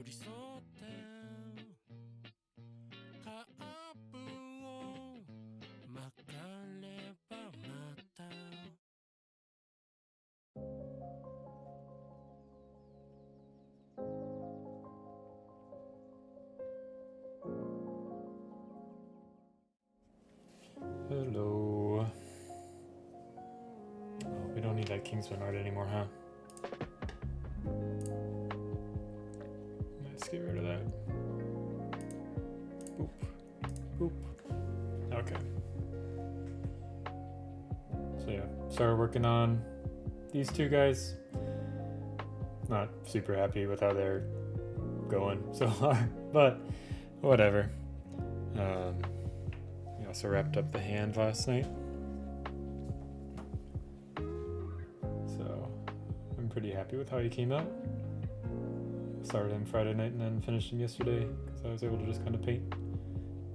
寄り添ってカーブを曲がればまたHello. Oh, we don't need that Kingsman art anymore, huh? Let's get rid of that. Boop. Boop. Okay. So yeah, started working on these two guys. Not super happy with how they're going so far, but whatever. We also wrapped up the hand last night. So I'm pretty happy with how he came out. Started him Friday night and then finished him yesterday because I was able to just kind of paint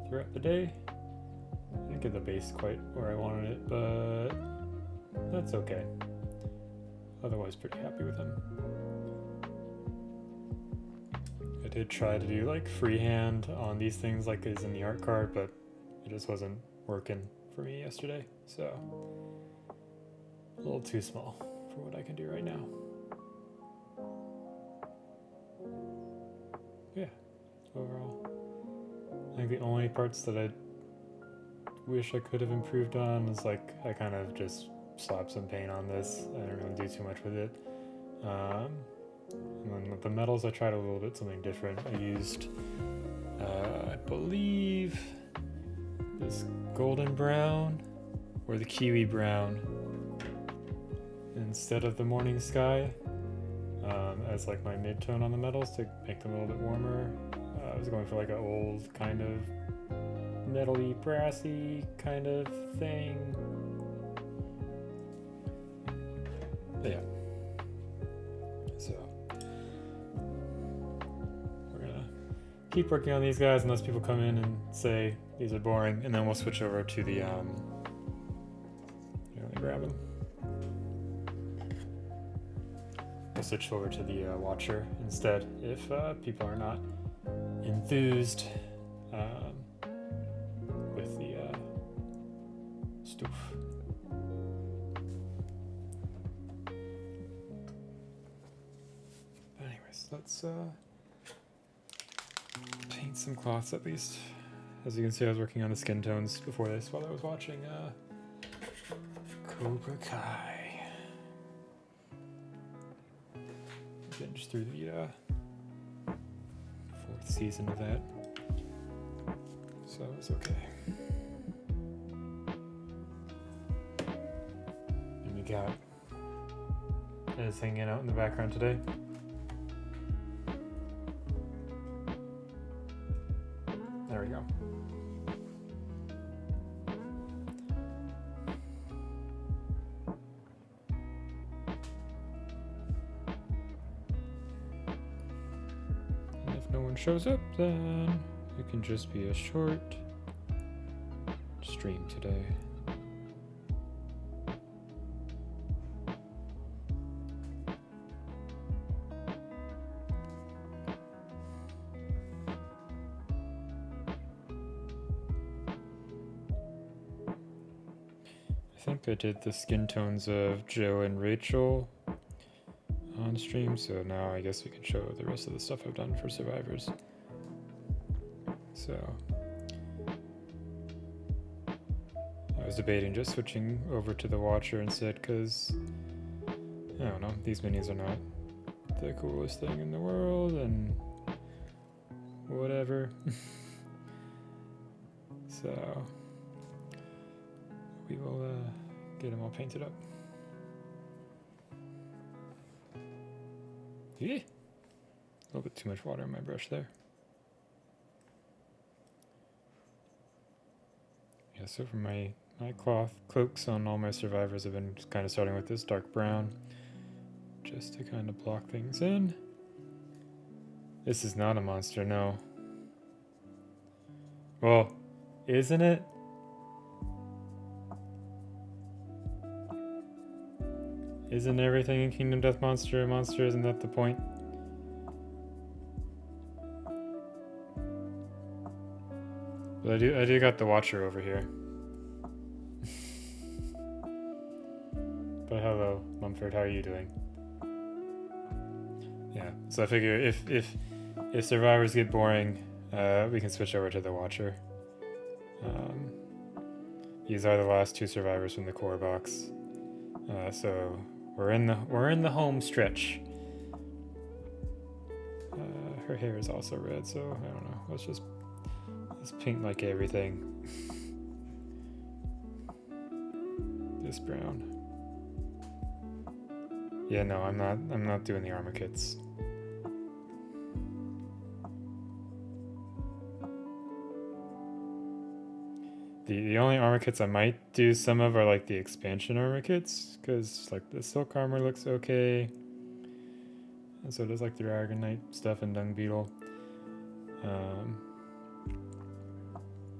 throughout the day. I didn't get the base quite where I wanted it, but that's okay. Otherwise, pretty happy with him. I did try to do like freehand on these things like is in the art card, but it just wasn't working for me yesterday. So a little too small for what I can do right now. Yeah, overall, I think the only parts that I wish I could have improved on is like I kind of just slapped some paint on this. I didn't really do too much with it. And then with the metals, I tried a little bit something different. I used, I believe, this golden brown or the kiwi brown instead of the morning sky as like my mid-tone on the metals to make them a little bit warmer. I was going for like an old kind of metally, brassy kind of thing. But yeah. So we're gonna keep working on these guys unless people come in and say these are boring, and then we'll switch over to the let me grab them. We'll switch over to the Watcher instead if people are not enthused with the stuff. But anyways, let's paint some cloths at least. As you can see, I was working on the skin tones before this while I was watching Cobra Kai. Binged through the 4th season of that, so it was okay. And we got Ez hanging out in the background today. There we go. And if no one shows up, then it can just be a short stream today. I think I did the skin tones of Joe and Rachel on stream, so now I guess we can show the rest of the stuff I've done for Survivors. So I was debating just switching over to the Watcher instead because, I don't know, these minis are not the coolest thing in the world and whatever. So we will get them all painted up. Yeah, a little bit too much water in my brush there. Yeah, so for my cloth cloaks on all my Survivors, I've been kind of starting with this dark brown just to kind of block things in. This is not a monster, no. Well, isn't it? Isn't everything in Kingdom Death Monster a monster? Isn't that the point? But I do got the Watcher over here. But hello, Mumford, how are you doing? Yeah, so I figure if survivors get boring, we can switch over to the Watcher. These are the last two survivors from the core box, so we're in the home stretch. Her hair is also red, so I don't know. Let's paint like everything. This brown. Yeah, no, I'm not doing the armor kits. The only armor kits I might do some of are like the expansion armor kits, because like the silk armor looks okay, and so does like the Dragon Knight stuff and Dung Beetle.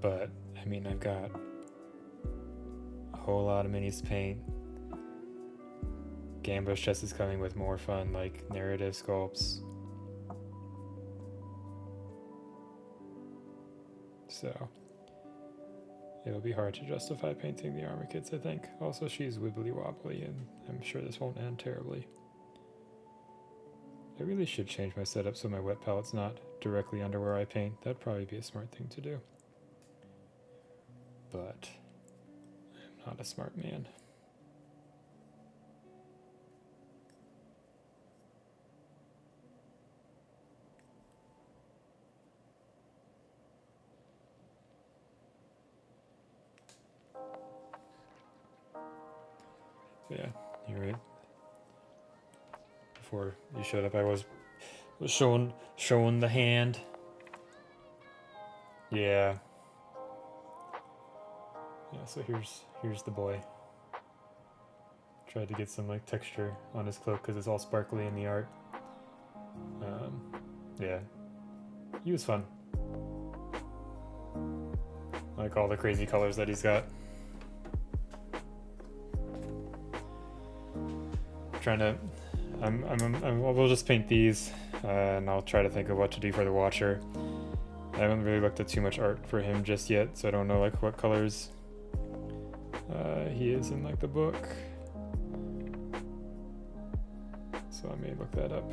But I mean, I've got a whole lot of minis to paint. Gambush chest is coming with more fun, like narrative sculpts. So it'll be hard to justify painting the armor kits, I think. Also, she's wibbly wobbly, and I'm sure this won't end terribly. I really should change my setup so my wet palette's not directly under where I paint. That'd probably be a smart thing to do. But I'm not a smart man. Yeah, you're right. Before you showed up, I was showing the hand. Yeah. Yeah, so here's the boy. Tried to get some like texture on his cloak because it's all sparkly in the art. Yeah, he was fun. Like all the crazy colors that he's got. We'll just paint these, and I'll try to think of what to do for the Watcher. I haven't really looked at too much art for him just yet, so I don't know like what colors he is in like the book. So I may look that up.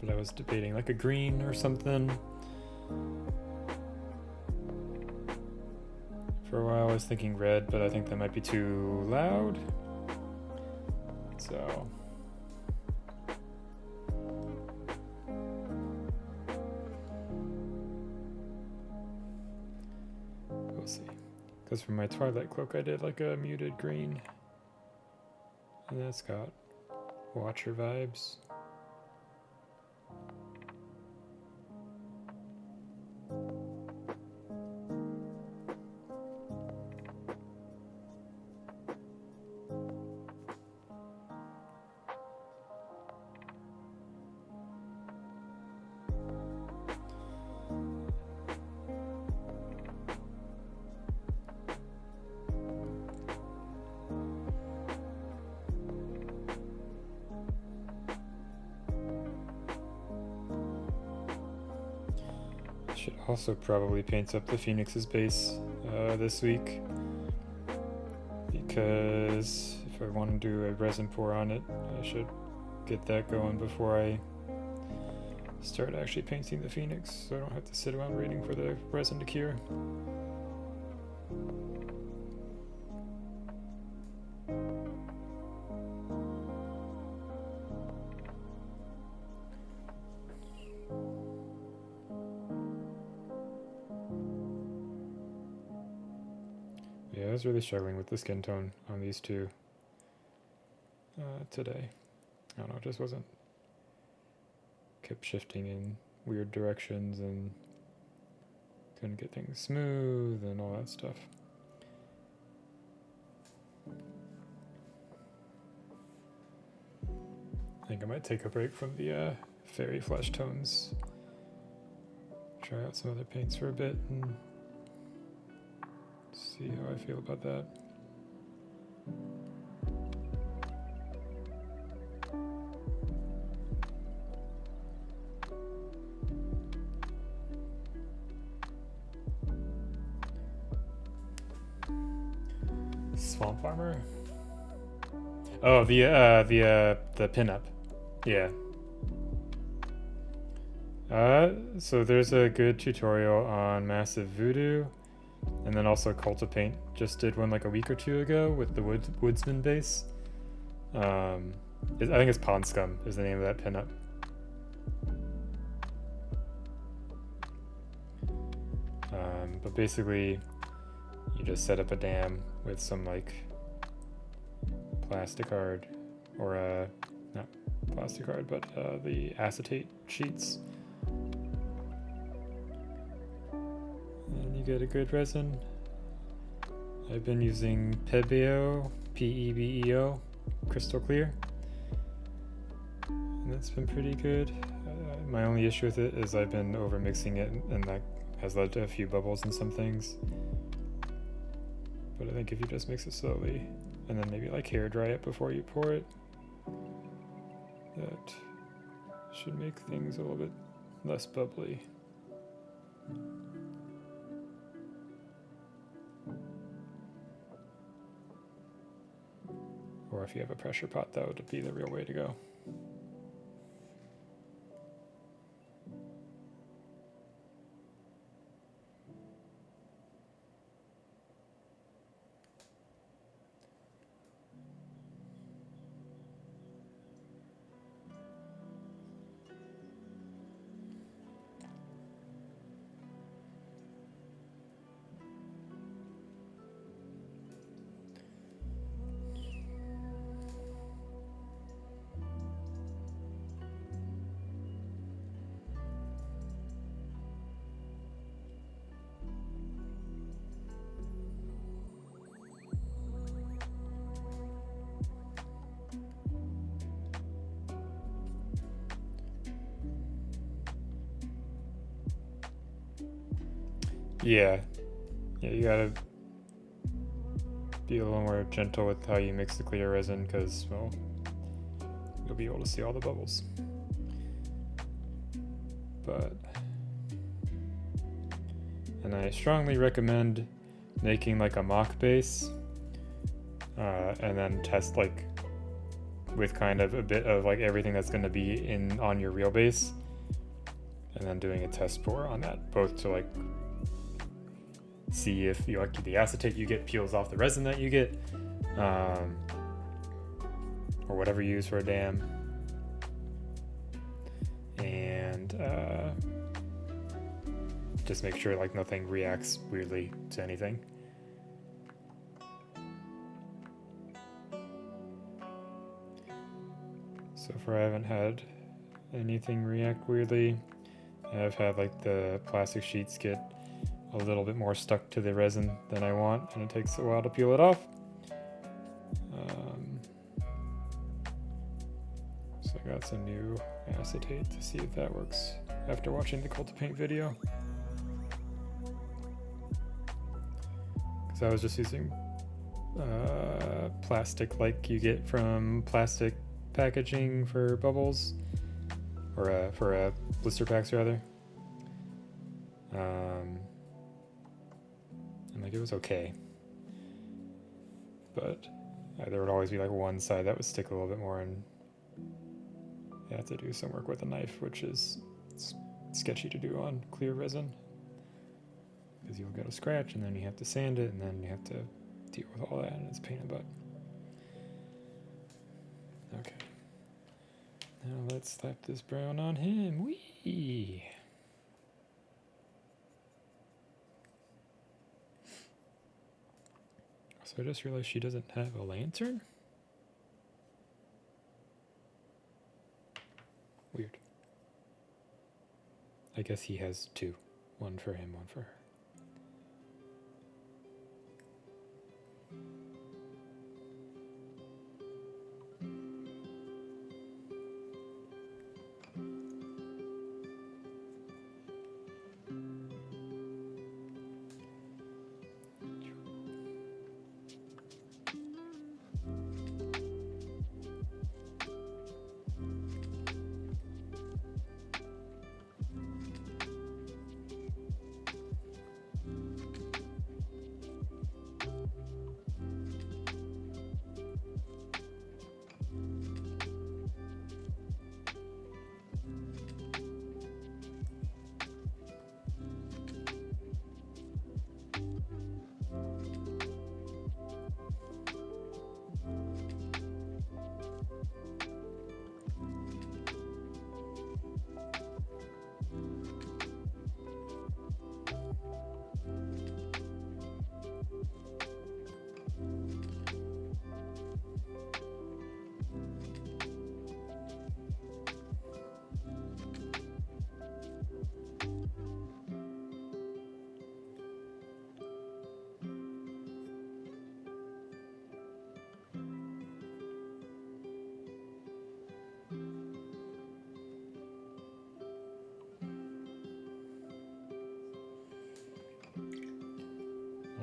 But I was debating like a green or something. For a while I was thinking red, but I think that might be too loud. So we'll see. Because for my Twilight cloak I did like a muted green. And that's got Watcher vibes. Should also probably paint up the Phoenix's base this week, because if I want to do a resin pour on it, I should get that going before I start actually painting the Phoenix, so I don't have to sit around waiting for the resin to cure. Yeah, I was really struggling with the skin tone on these two today. I don't know, it just wasn't. Kept shifting in weird directions and couldn't get things smooth and all that stuff. I think I might take a break from the fairy flesh tones. Try out some other paints for a bit and see how I feel about that. Swamp Farmer. Oh, the pinup. Yeah. So there's a good tutorial on Massive Voodoo, and then also Cult of Paint just did one like a week or two ago with the Woodsman base. I think it's Pond Scum is the name of that pinup. But basically, you just set up a dam with some like plasticard, or not plasticard, but the acetate sheets. And you get a good resin. I've been using Pebeo, P-E-B-E-O, crystal clear. And that's been pretty good. My only issue with it is I've been over mixing it, and that has led to a few bubbles in some things. But I think if you just mix it slowly, and then maybe like hair dry it before you pour it, that should make things a little bit less bubbly. Or if you have a pressure pot, that would be the real way to go. Yeah, you gotta be a little more gentle with how you mix the clear resin, because, well, you'll be able to see all the bubbles. And I strongly recommend making like a mock base, and then test like with kind of a bit of like everything that's going to be on your real base, and then doing a test pour on that, both to like see if the acetate you get peels off the resin that you get, or whatever you use for a dam, and just make sure like nothing reacts weirdly to anything. So far I haven't had anything react weirdly. I've had like the plastic sheets get a little bit more stuck to the resin than I want, and it takes a while to peel it off. So I got some new acetate to see if that works after watching the Cult of Paint video. Because I was just using plastic like you get from plastic packaging for bubbles, or for blister packs rather. And like it was okay, but there would always be like one side that would stick a little bit more, and you have to do some work with a knife, which is sketchy to do on clear resin, because you'll get a scratch and then you have to sand it, and then you have to deal with all that, and it's a pain in the butt. Okay, now let's slap this brown on him. Whee! So I just realized she doesn't have a lantern? Weird. I guess he has two. One for him, one for her.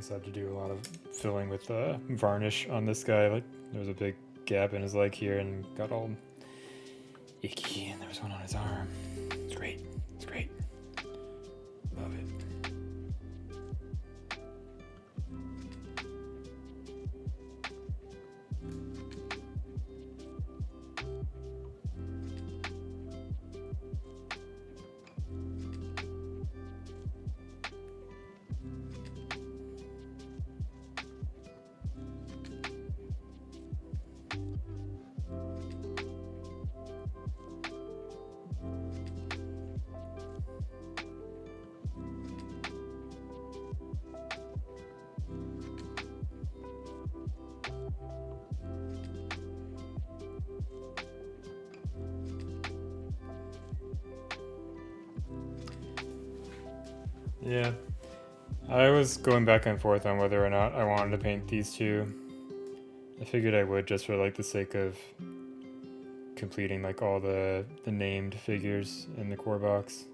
Also had to do a lot of filling with varnish on this guy. Like there was a big gap in his leg here and got all icky, and there was one on his arm. It's great. It's great. Love it. Yeah, I was going back and forth on whether or not I wanted to paint these two. I figured I would just for like the sake of completing like all the named figures in the core box.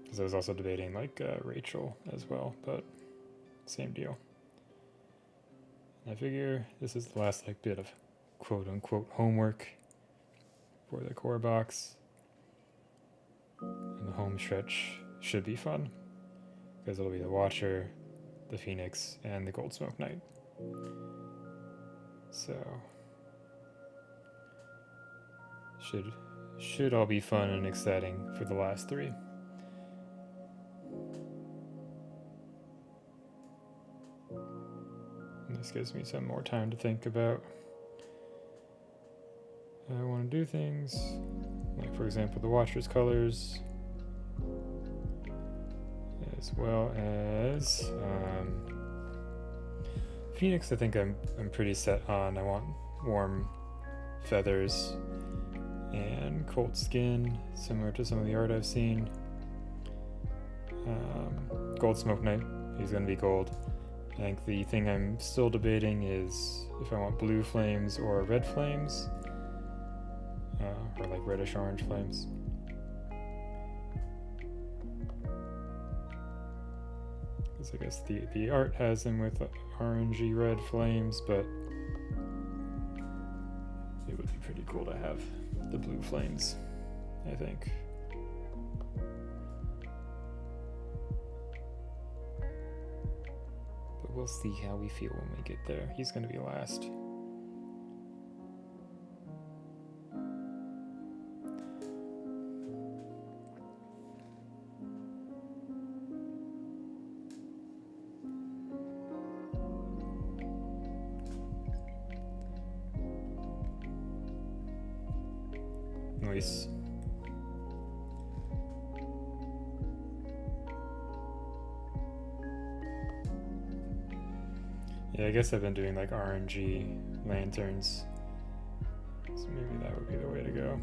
Because I was also debating like Rachel as well, but same deal. I figure this is the last like bit of quote unquote homework for the core box, and the home stretch should be fun because it'll be the Watcher, the Phoenix, and the Goldsmoke Knight. So should all be fun and exciting for the last three. And this gives me some more time to think about how I want to do things, like for example the Watcher's colors, as well as Phoenix. I think I'm pretty set on. I want warm feathers and cold skin, similar to some of the art I've seen. Goldsmoke Knight, he's going to be gold. I think the thing I'm still debating is if I want blue flames or red flames. Or like reddish orange flames. Because I guess the art has them with orangey red flames, but it would be pretty cool to have the blue flames, I think. But we'll see how we feel when we get there. He's going to be last. Nice. Yeah, I guess I've been doing like RNG lanterns, so maybe that would be the way to go.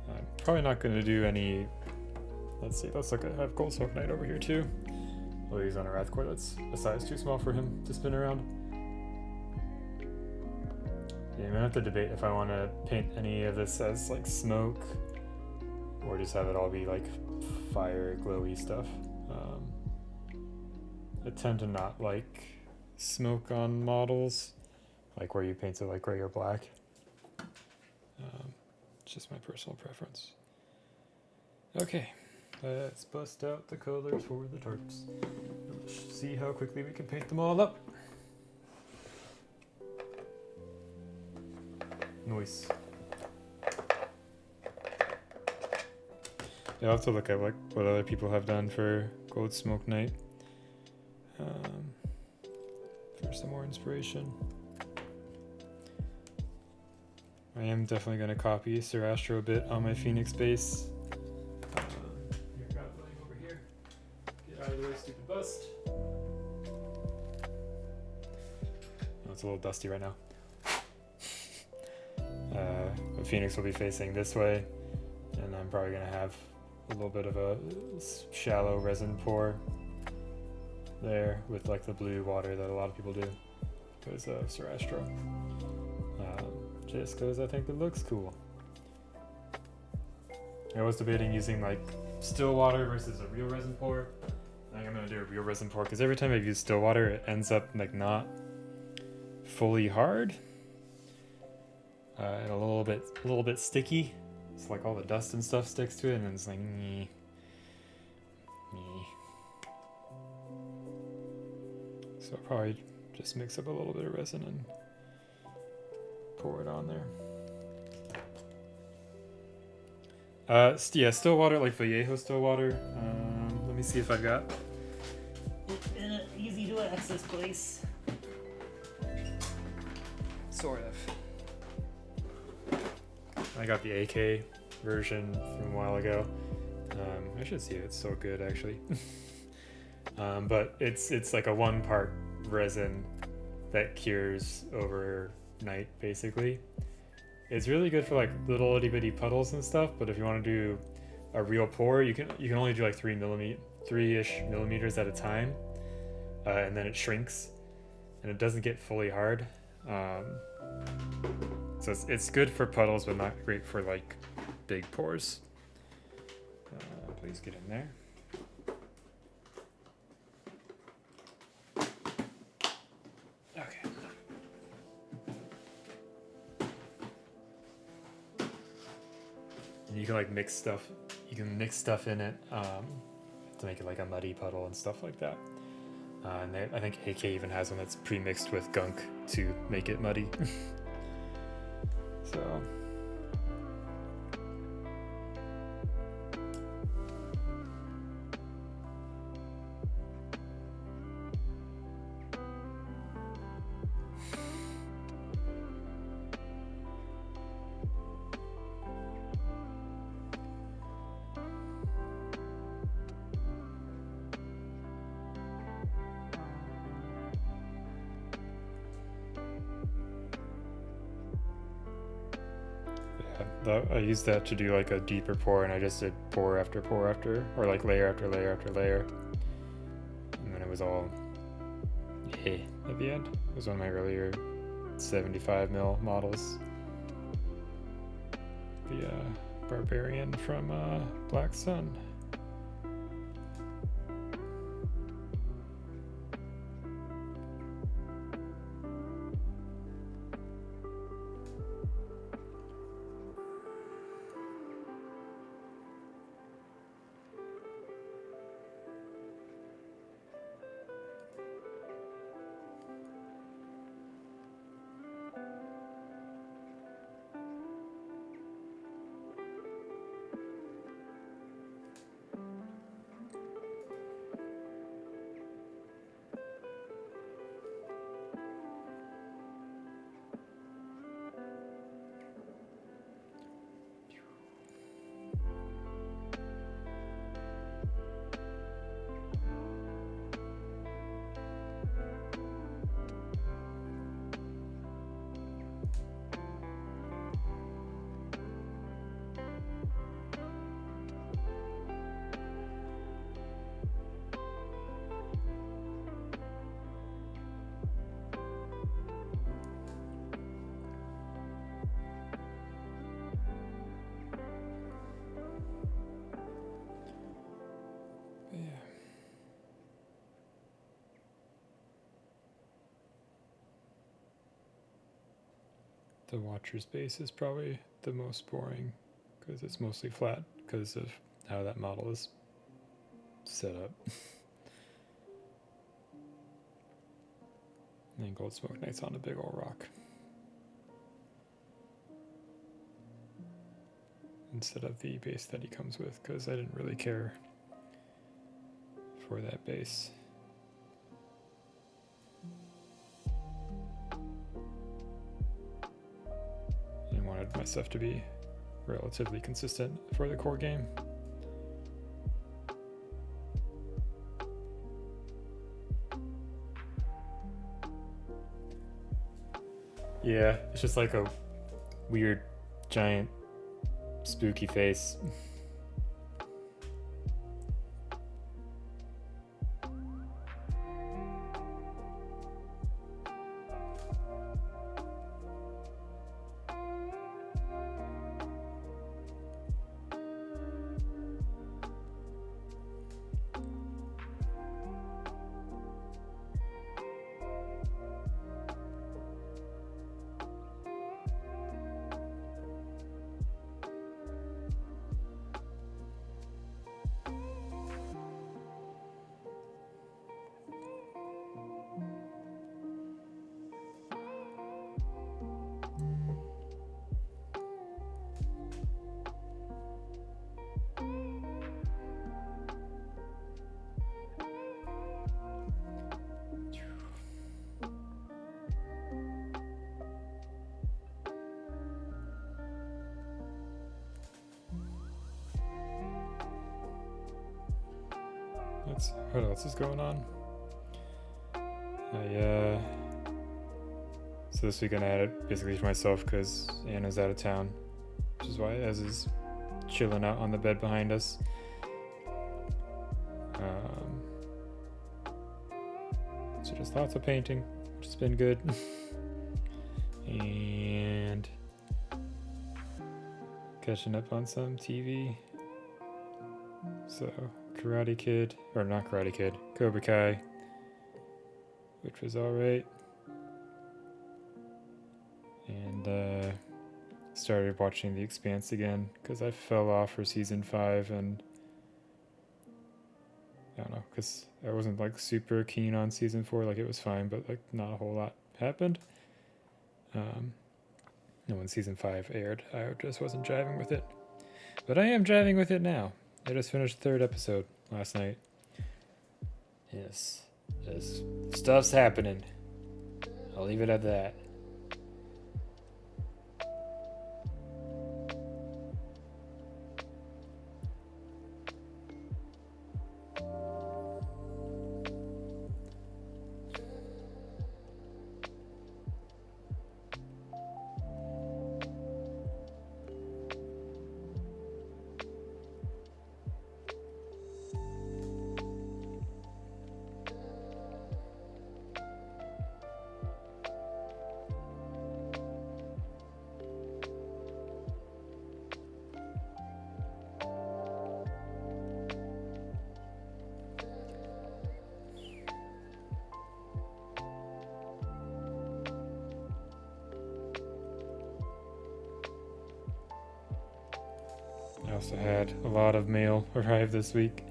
I'm probably not going to do any. Let's see, let's look at, I have Goldsmoke Knight over here too. Well, he's on a Wrathcore that's a size too small for him to spin around. Yeah, I'm gonna have to debate if I want to paint any of this as like smoke or just have it all be like fire glowy stuff. I tend to not like smoke on models, like where you paint it like gray or black. It's just my personal preference. Okay, let's bust out the colors for the tarps. Let's see how quickly we can paint them all up. Nice. Yeah, I'll have to look at what other people have done for Goldsmoke Knight for some more inspiration. I am definitely going to copy Sir Astro a bit on my Phoenix base. Here, grab the leg over here. Get out of the way, stupid bust. Oh, it's a little dusty right now. Phoenix will be facing this way, and I'm probably going to have a little bit of a shallow resin pour there with like the blue water that a lot of people do because of Sir Astro. Just because I think it looks cool. I was debating using like still water versus a real resin pour. I think I'm gonna do a real resin pour because every time I've used still water, it ends up like not fully hard and a little bit sticky. It's like all the dust and stuff sticks to it, and it's like, meh. So I'll probably just mix up a little bit of resin and pour it on there. Yeah, still water, like Vallejo still water. Let me see if I've got it in an easy to access place. Sort of. I got the AK version from a while ago. I should see if it's still good actually. But it's like a 1-part resin that cures overnight basically. It's really good for like little itty bitty puddles and stuff, but if you want to do a real pour, you can only do like 3-ish millimeters at a time, and then it shrinks and it doesn't get fully hard. So it's good for puddles, but not great for like big pours. Please get in there. Okay. And you can like mix stuff. You can mix stuff in it to make it like a muddy puddle and stuff like that. And I think AK even has one that's pre-mixed with gunk to make it muddy. So. I used that to do like a deeper pour, and I just did pour after, or like layer after layer after layer, and then it was all at the end. It was one of my earlier 75 mil models, the Barbarian from Black Sun. The Watcher's base is probably the most boring because it's mostly flat because of how that model is set up. And Gold Smoke Knight's on a big old rock instead of the base that he comes with, because I didn't really care for that base. I wanted my stuff to be relatively consistent for the core game. Yeah, it's just like a weird, giant, spooky face. What else is going on? So this weekend I had it basically to myself because Anna's out of town, which is why Ez is chilling out on the bed behind us. So just lots of painting, which has been good. And catching up on some TV. So Karate Kid, or not Karate Kid, Cobra Kai, which was alright. And started watching The Expanse again because I fell off for season 5, and I don't know, because I wasn't like super keen on season 4. Like it was fine, but like not a whole lot happened. And when season 5 aired, I just wasn't jiving with it. But I am jiving with it now. I just finished the 3rd episode last night. Yes, just stuff's happening. I'll leave it at that. I also had a lot of mail arrive this week.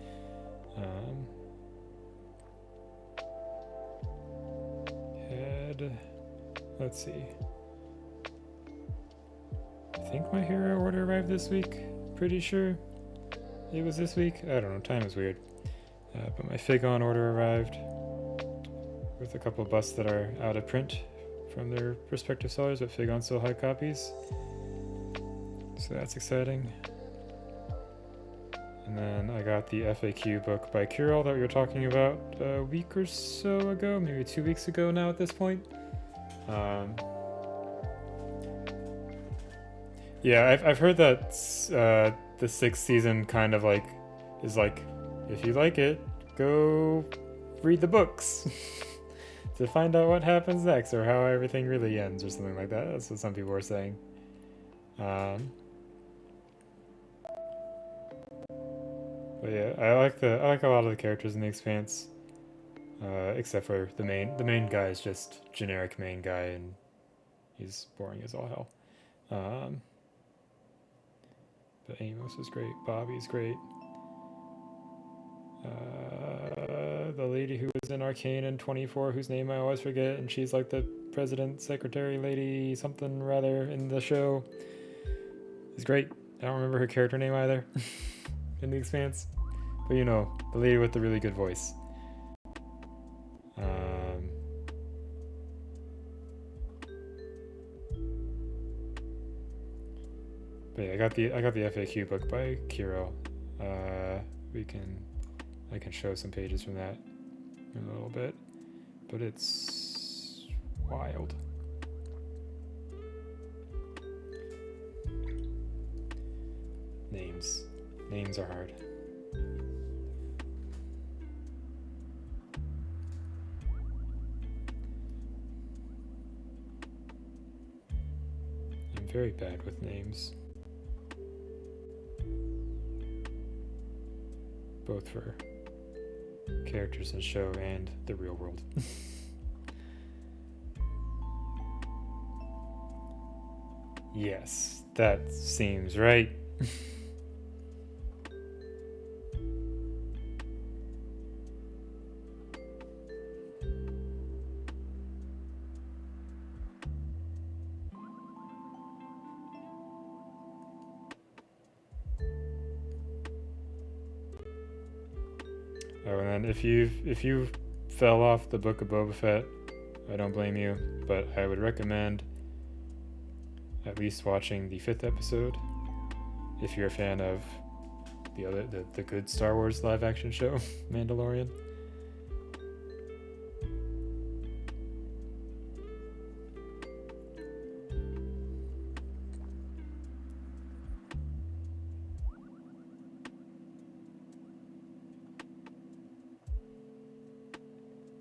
Let's see. I think my hero order arrived this week. Pretty sure it was this week. I don't know. Time is weird. But my Figon order arrived with a couple of busts that are out of print from their respective sellers, but Figon still had copies. So that's exciting. And then I got the FAQ book by Curel that we were talking about a week or so ago, maybe 2 weeks ago now at this point. Yeah, I've heard that the 6th season kind of like is like, if you like it, go read the books to find out what happens next or how everything really ends or something like that. That's what some people are saying. But yeah, I like a lot of the characters in The Expanse, except for the main guy is just generic main guy, and he's boring as all hell. But Amos is great. Bobby's great. The lady who was in Arcane in 24, whose name I always forget, and she's like the president, secretary lady, something rather, in the show, is great. I don't remember her character name either in The Expanse. But you know, the lady with the really good voice. But yeah, I got the FAQ book by Kiro. I can show some pages from that in a little bit, but it's wild. Names are hard. I'm very bad with names. Both for characters in the show and the real world. Yes, that seems right. Oh, and then if you fell off the Book of Boba Fett, I don't blame you, but I would recommend at least watching the 5th episode if you're a fan of the good Star Wars live action show, Mandalorian.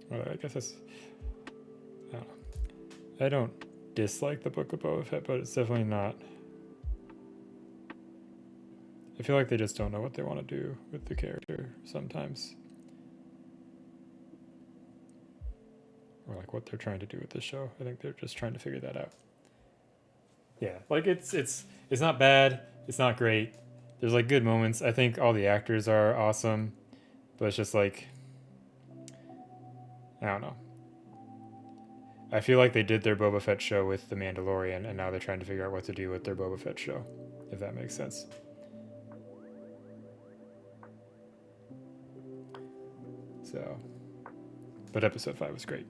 Well, I guess that's. I don't know. I don't dislike the Book of Boba Fett, but it's definitely not. I feel like they just don't know what they want to do with the character sometimes. Or like what they're trying to do with the show. I think they're just trying to figure that out. Yeah, like it's not bad, it's not great. There's like good moments. I think all the actors are awesome, but it's just like, I don't know. I feel like they did their Boba Fett show with The Mandalorian, and now they're trying to figure out what to do with their Boba Fett show, if that makes sense. So, but episode 5 was great.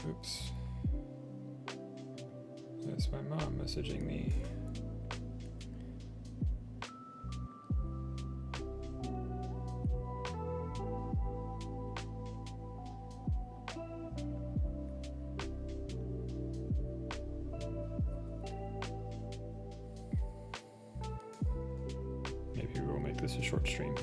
Oops. That's my mom messaging me. Maybe we'll make this a short stream.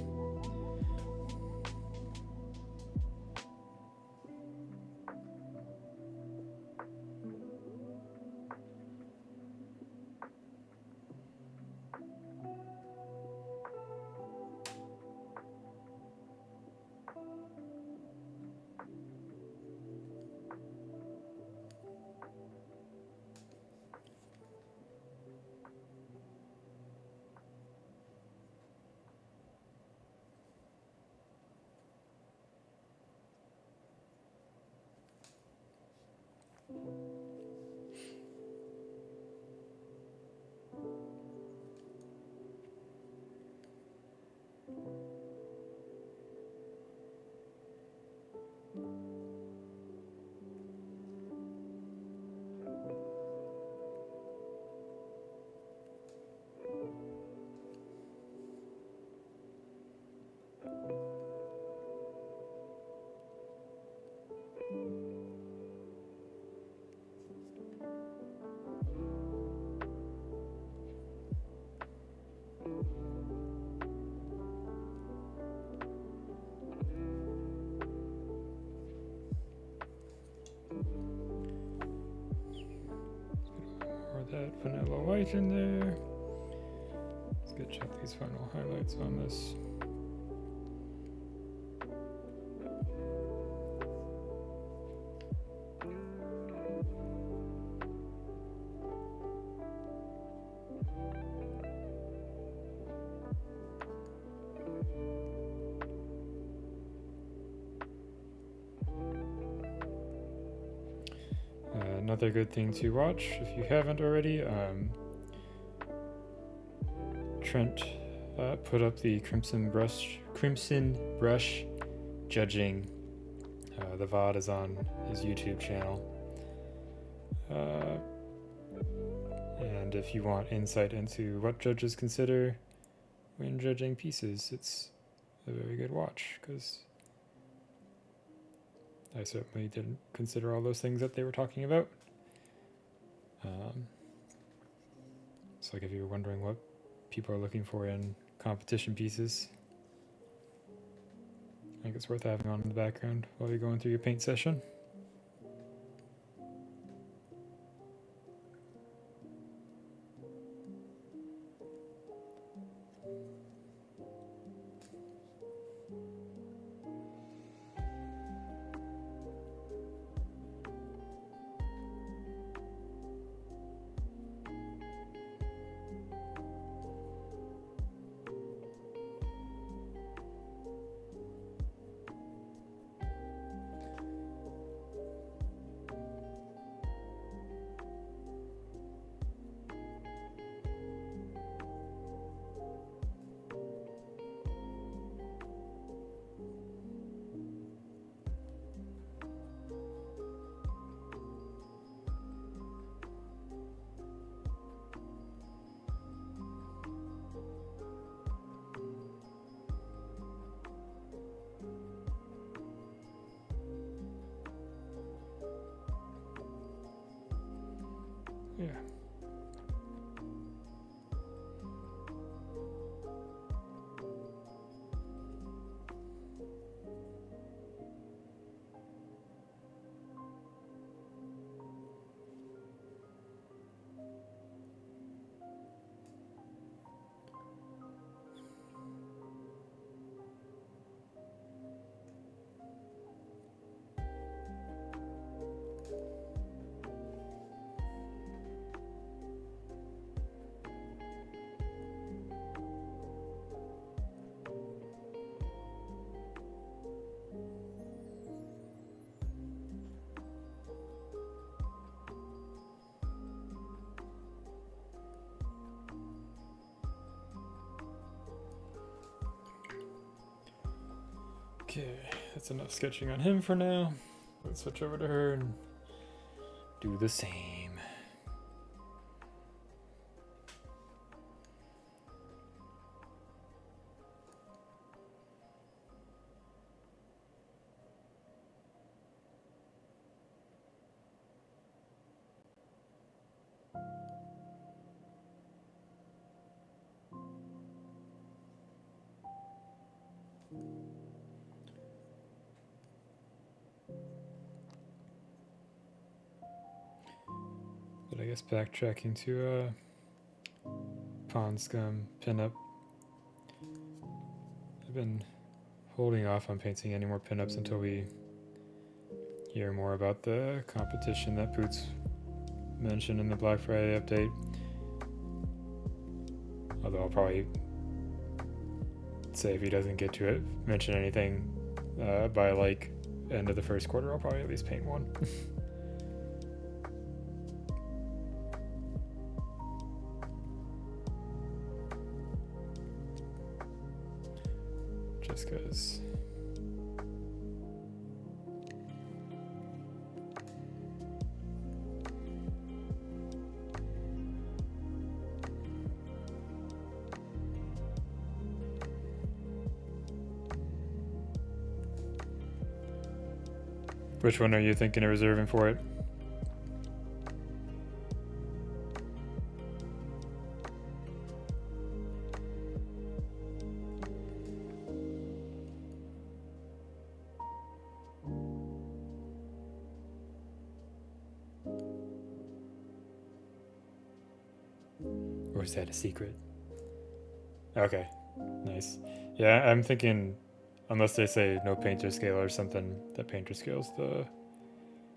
That vanilla white in there. Let's get check these final highlights on this. Another good thing to watch if you haven't already. Trent put up the Crimson Brush judging. The VOD is on his YouTube channel. And if you want insight into what judges consider when judging pieces, it's a very good watch, because I certainly didn't consider all those things that they were talking about. It's like if you were wondering what people are looking for in competition pieces, I think it's worth having on in the background while you're going through your paint session. Okay, that's enough sketching on him for now. Let's switch over to her and do the same. But I guess backtracking to Pond Scum pinup. I've been holding off on painting any more pinups until we hear more about the competition that Poots mentioned in the Black Friday update. Although I'll probably say if he doesn't get to it, mention anything by like end of the first quarter, I'll probably at least paint one. Just because. Which one are you thinking of reserving for it? Or is that a secret? Okay, nice. Yeah, I'm thinking, unless they say no painter scale or something, that painter scale's the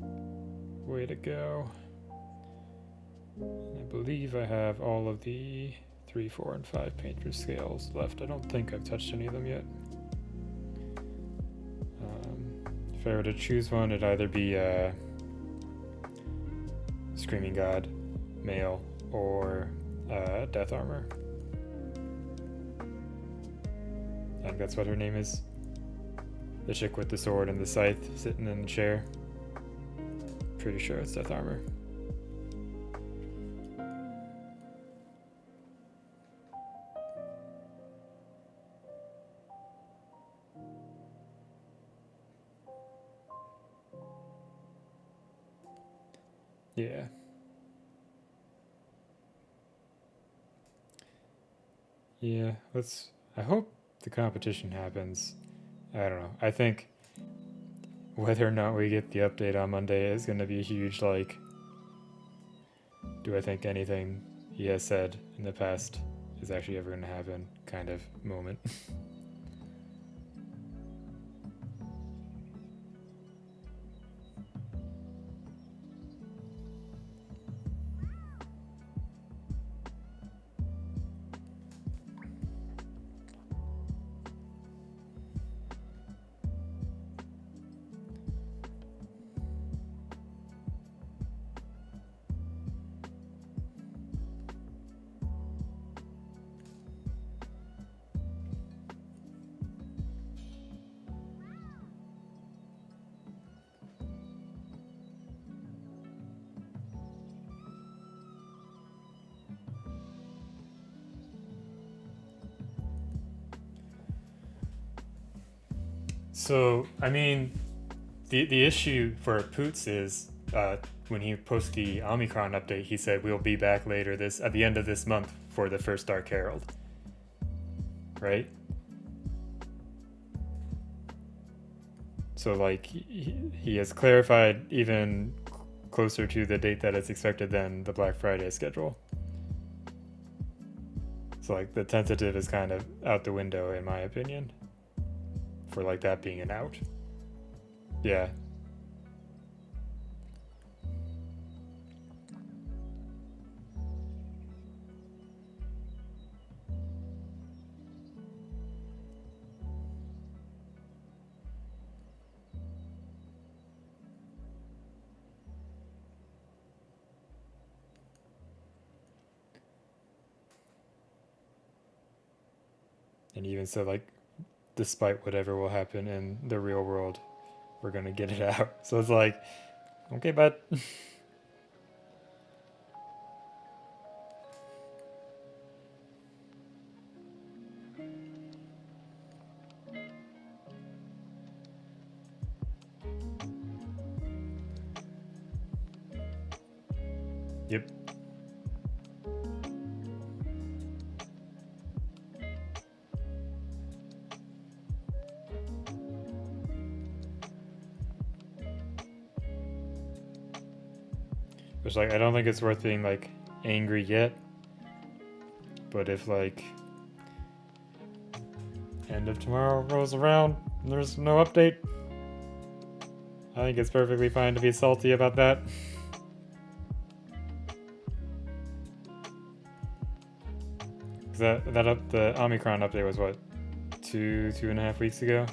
way to go. And I believe I have all of the 3, 4, and 5 painter scales left. I don't think I've touched any of them yet. If I were to choose one, it'd either be Screaming God, male, or Death Armor. I think that's what her name is. The chick with the sword and the scythe sitting in the chair. Pretty sure it's Death Armor. Yeah. Yeah, I hope the competition happens. I don't know. I think whether or not we get the update on Monday is going to be a huge, like, do I think anything he has said in the past is actually ever going to happen kind of moment. So, I mean, the issue for Poots is when he posted the Omicron update, he said we'll be back later at the end of this month for the first Dark Herald. Right? So, like, he has clarified even closer to the date that it's expected than the Black Friday schedule. So, like, the tentative is kind of out the window, in my opinion, for, like, that being an out. Yeah. And even so, like, despite whatever will happen in the real world, we're gonna get it out. So it's like, okay, bud. Yep. Which, like, I don't think it's worth being, like, angry yet. But if, like, end of tomorrow rolls around and there's no update, I think it's perfectly fine to be salty about that. Cause the Omicron update was what, 2.5 weeks ago?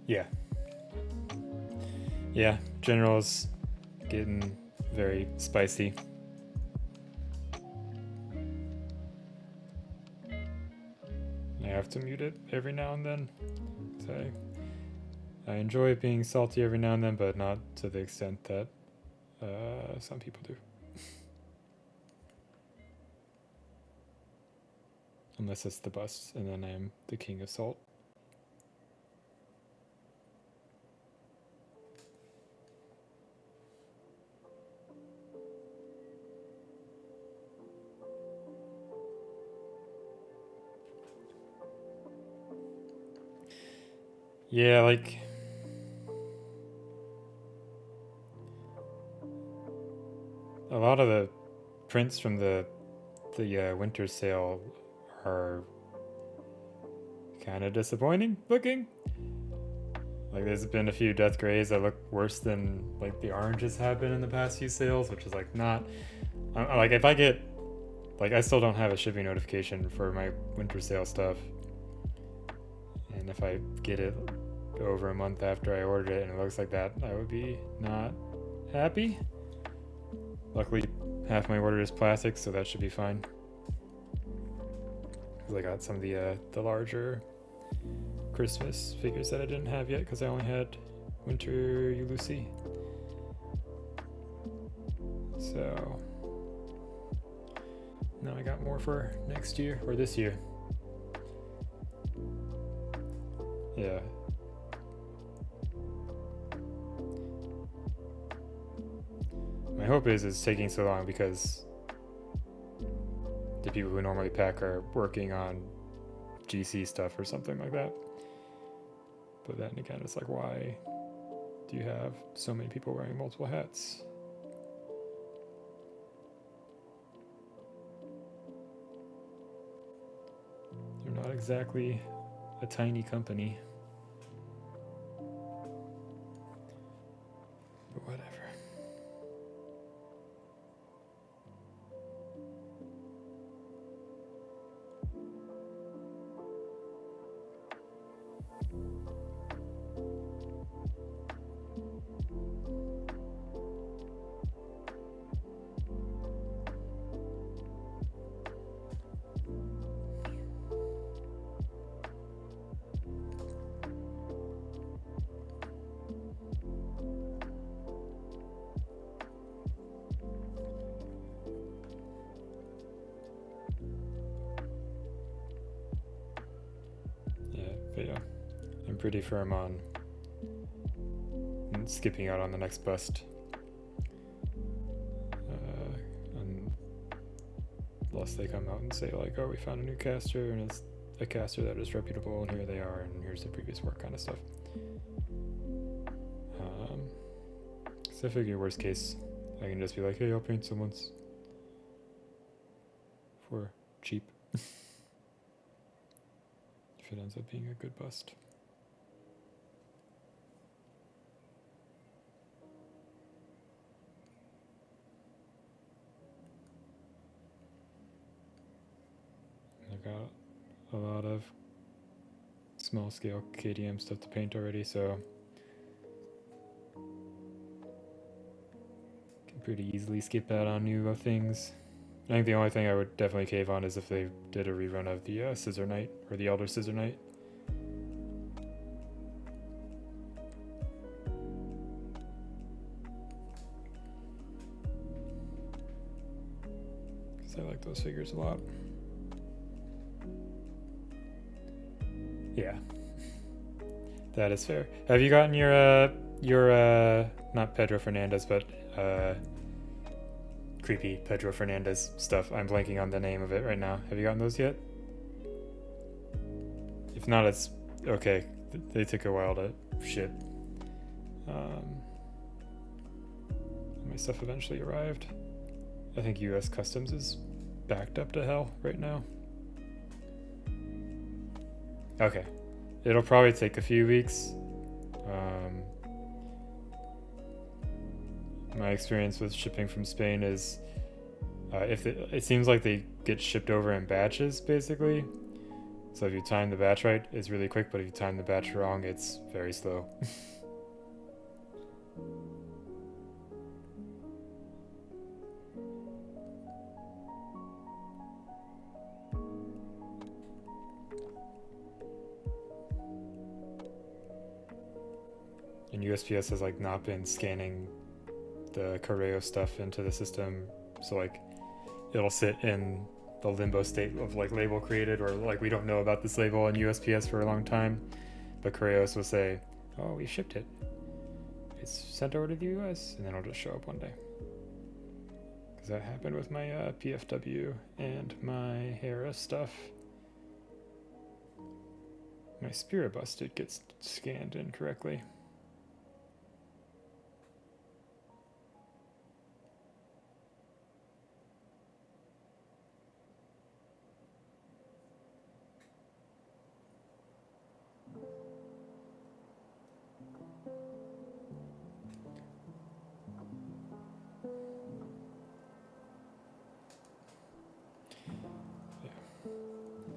Yeah. Yeah, General's getting very spicy. I have to mute it every now and then. So I enjoy being salty every now and then, but not to the extent that some people do. Unless it's the bus, and then I'm the king of salt. Yeah, like, a lot of the prints from the winter sale are kind of disappointing looking. Like, there's been a few death grays that look worse than, like, the oranges have been in the past few sales, which is, like, not... like, if I get... Like, I still don't have a shipping notification for my winter sale stuff. And if I get it over a month after I ordered it and it looks like that, I would be not happy. Luckily, half my order is plastic, so that should be fine. Because I got some of the larger Christmas figures that I didn't have yet because I only had Winter Ulusi. So now I got more for next year or this year. Yeah. My hope is it's taking so long because the people who normally pack are working on GC stuff or something like that. But then again, it's like, why do you have so many people wearing multiple hats? They're not exactly a tiny company. But whatever. But yeah, I'm pretty firm on skipping out on the next bust. Unless they come out and say like, oh, we found a new caster and it's a caster that is reputable and here they are and here's the previous work kind of stuff. So I figure worst case, I can just be like, hey, I'll paint someone's for cheap. If it ends up being a good bust. I've got a lot of small scale KDM stuff to paint already, so can pretty easily skip out on new things. I think the only thing I would definitely cave on is if they did a rerun of the Scissor Knight or the Elder Scissor Knight. Because I like those figures a lot. Yeah, that is fair. Have you gotten your not Pedro Fernandez, but creepy Pedro Fernandez stuff? I'm blanking on the name of it right now. Have you gotten those yet? If not, it's okay. They took a while to ship. My stuff eventually arrived. I think US Customs is backed up to hell right now. Okay, it'll probably take a few weeks. My experience with shipping from Spain is it seems like they get shipped over in batches, basically. So if you time the batch right, it's really quick, but if you time the batch wrong, it's very slow. And USPS has like not been scanning the Correo stuff into the system, so like it'll sit in the limbo state of like label created, or like we don't know about this label in USPS for a long time, but Correos will say, oh, we shipped it, it's sent over to the US, and then it'll just show up one day. Because that happened with my PFW and my Hera stuff. My Spirit Bus did get scanned incorrectly.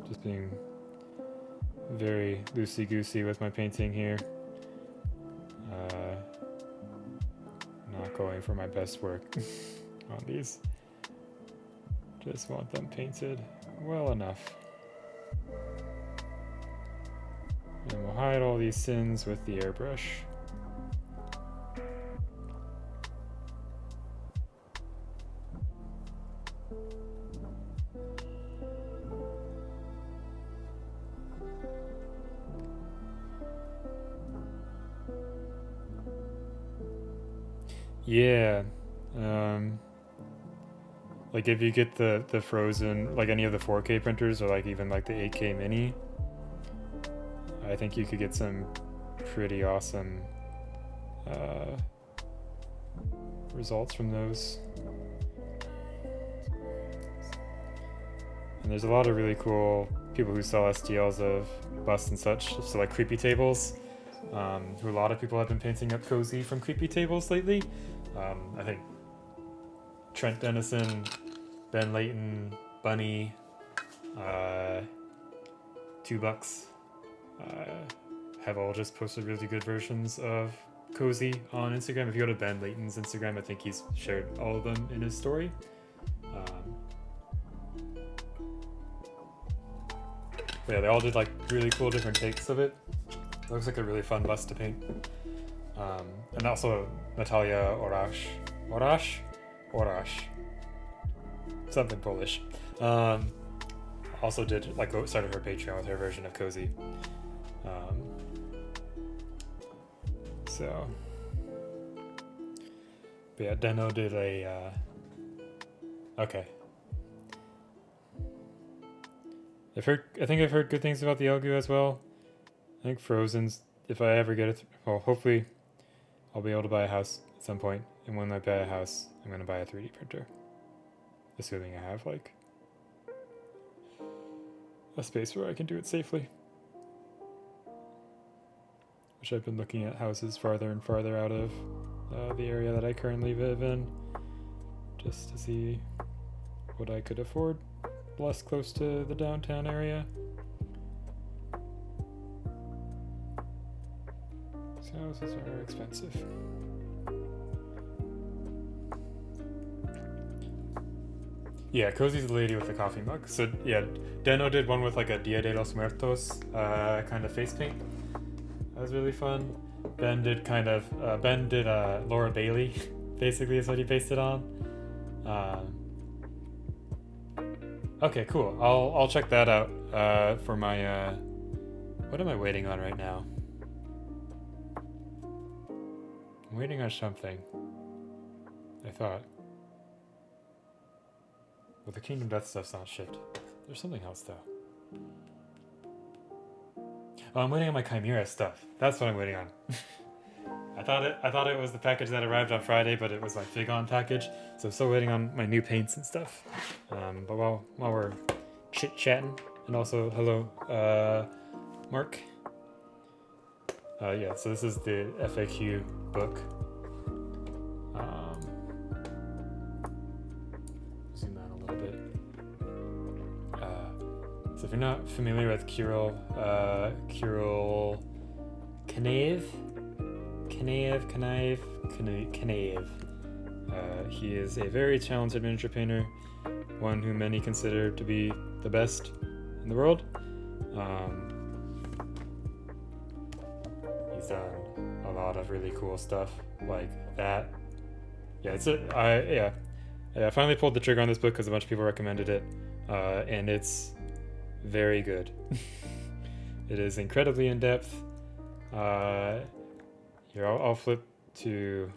Just being very loosey-goosey with my painting here. Not going for my best work on these. Just want them painted well enough. And we'll hide all these sins with the airbrush. Yeah, like if you get the Frozen, like any of the 4K printers, or like even like the 8K mini, I think you could get some pretty awesome results from those. And there's a lot of really cool people who sell STLs of busts and such, so like Creepy Tables, who a lot of people have been painting up Cozy from Creepy Tables lately. I think Trent Dennison, Ben Layton, Bunny, $2 have all just posted really good versions of Cozy on Instagram. If you go to Ben Layton's Instagram, I think he's shared all of them in his story. But yeah, they all did like really cool different takes of it. It looks like a really fun bust to paint. And also Natalia Orash, something Polish. Also did like started her Patreon with her version of Cozy. So, but yeah, Deno did a. Okay. I think I've heard good things about the Elgu as well. I think Frozen's, if I ever get it, well, hopefully I'll be able to buy a house at some point. And when I buy a house, I'm going to buy a 3D printer. Assuming I have, like, a space where I can do it safely. Which I've been looking at houses farther and farther out of the area that I currently live in, just to see what I could afford less close to the downtown area. Roses are expensive. Yeah, Cozy's the lady with the coffee mug. So yeah, Deno did one with like a Dia de los Muertos kind of face paint. That was really fun. Ben did Laura Bailey, basically is what he based it on. Okay, cool. I'll check that out for my. What am I waiting on right now? I'm waiting on something. I thought. Well, the Kingdom Death stuff's not shipped. There's something else though. Oh, I'm waiting on my Chimera stuff. That's what I'm waiting on. I thought it was the package that arrived on Friday, but it was my Figon package. So I'm still waiting on my new paints and stuff. But while we're chit chatting, and also hello, Mark. Yeah. So this is the FAQ book. Zoom out a little bit. So if you're not familiar with Kirill Kanaev, he is a very talented miniature painter, one who many consider to be the best in the world. He's done a lot of really cool stuff like that. Yeah, I finally pulled the trigger on this book because a bunch of people recommended it, and it's very good. It is incredibly in depth. Here, I'll flip to,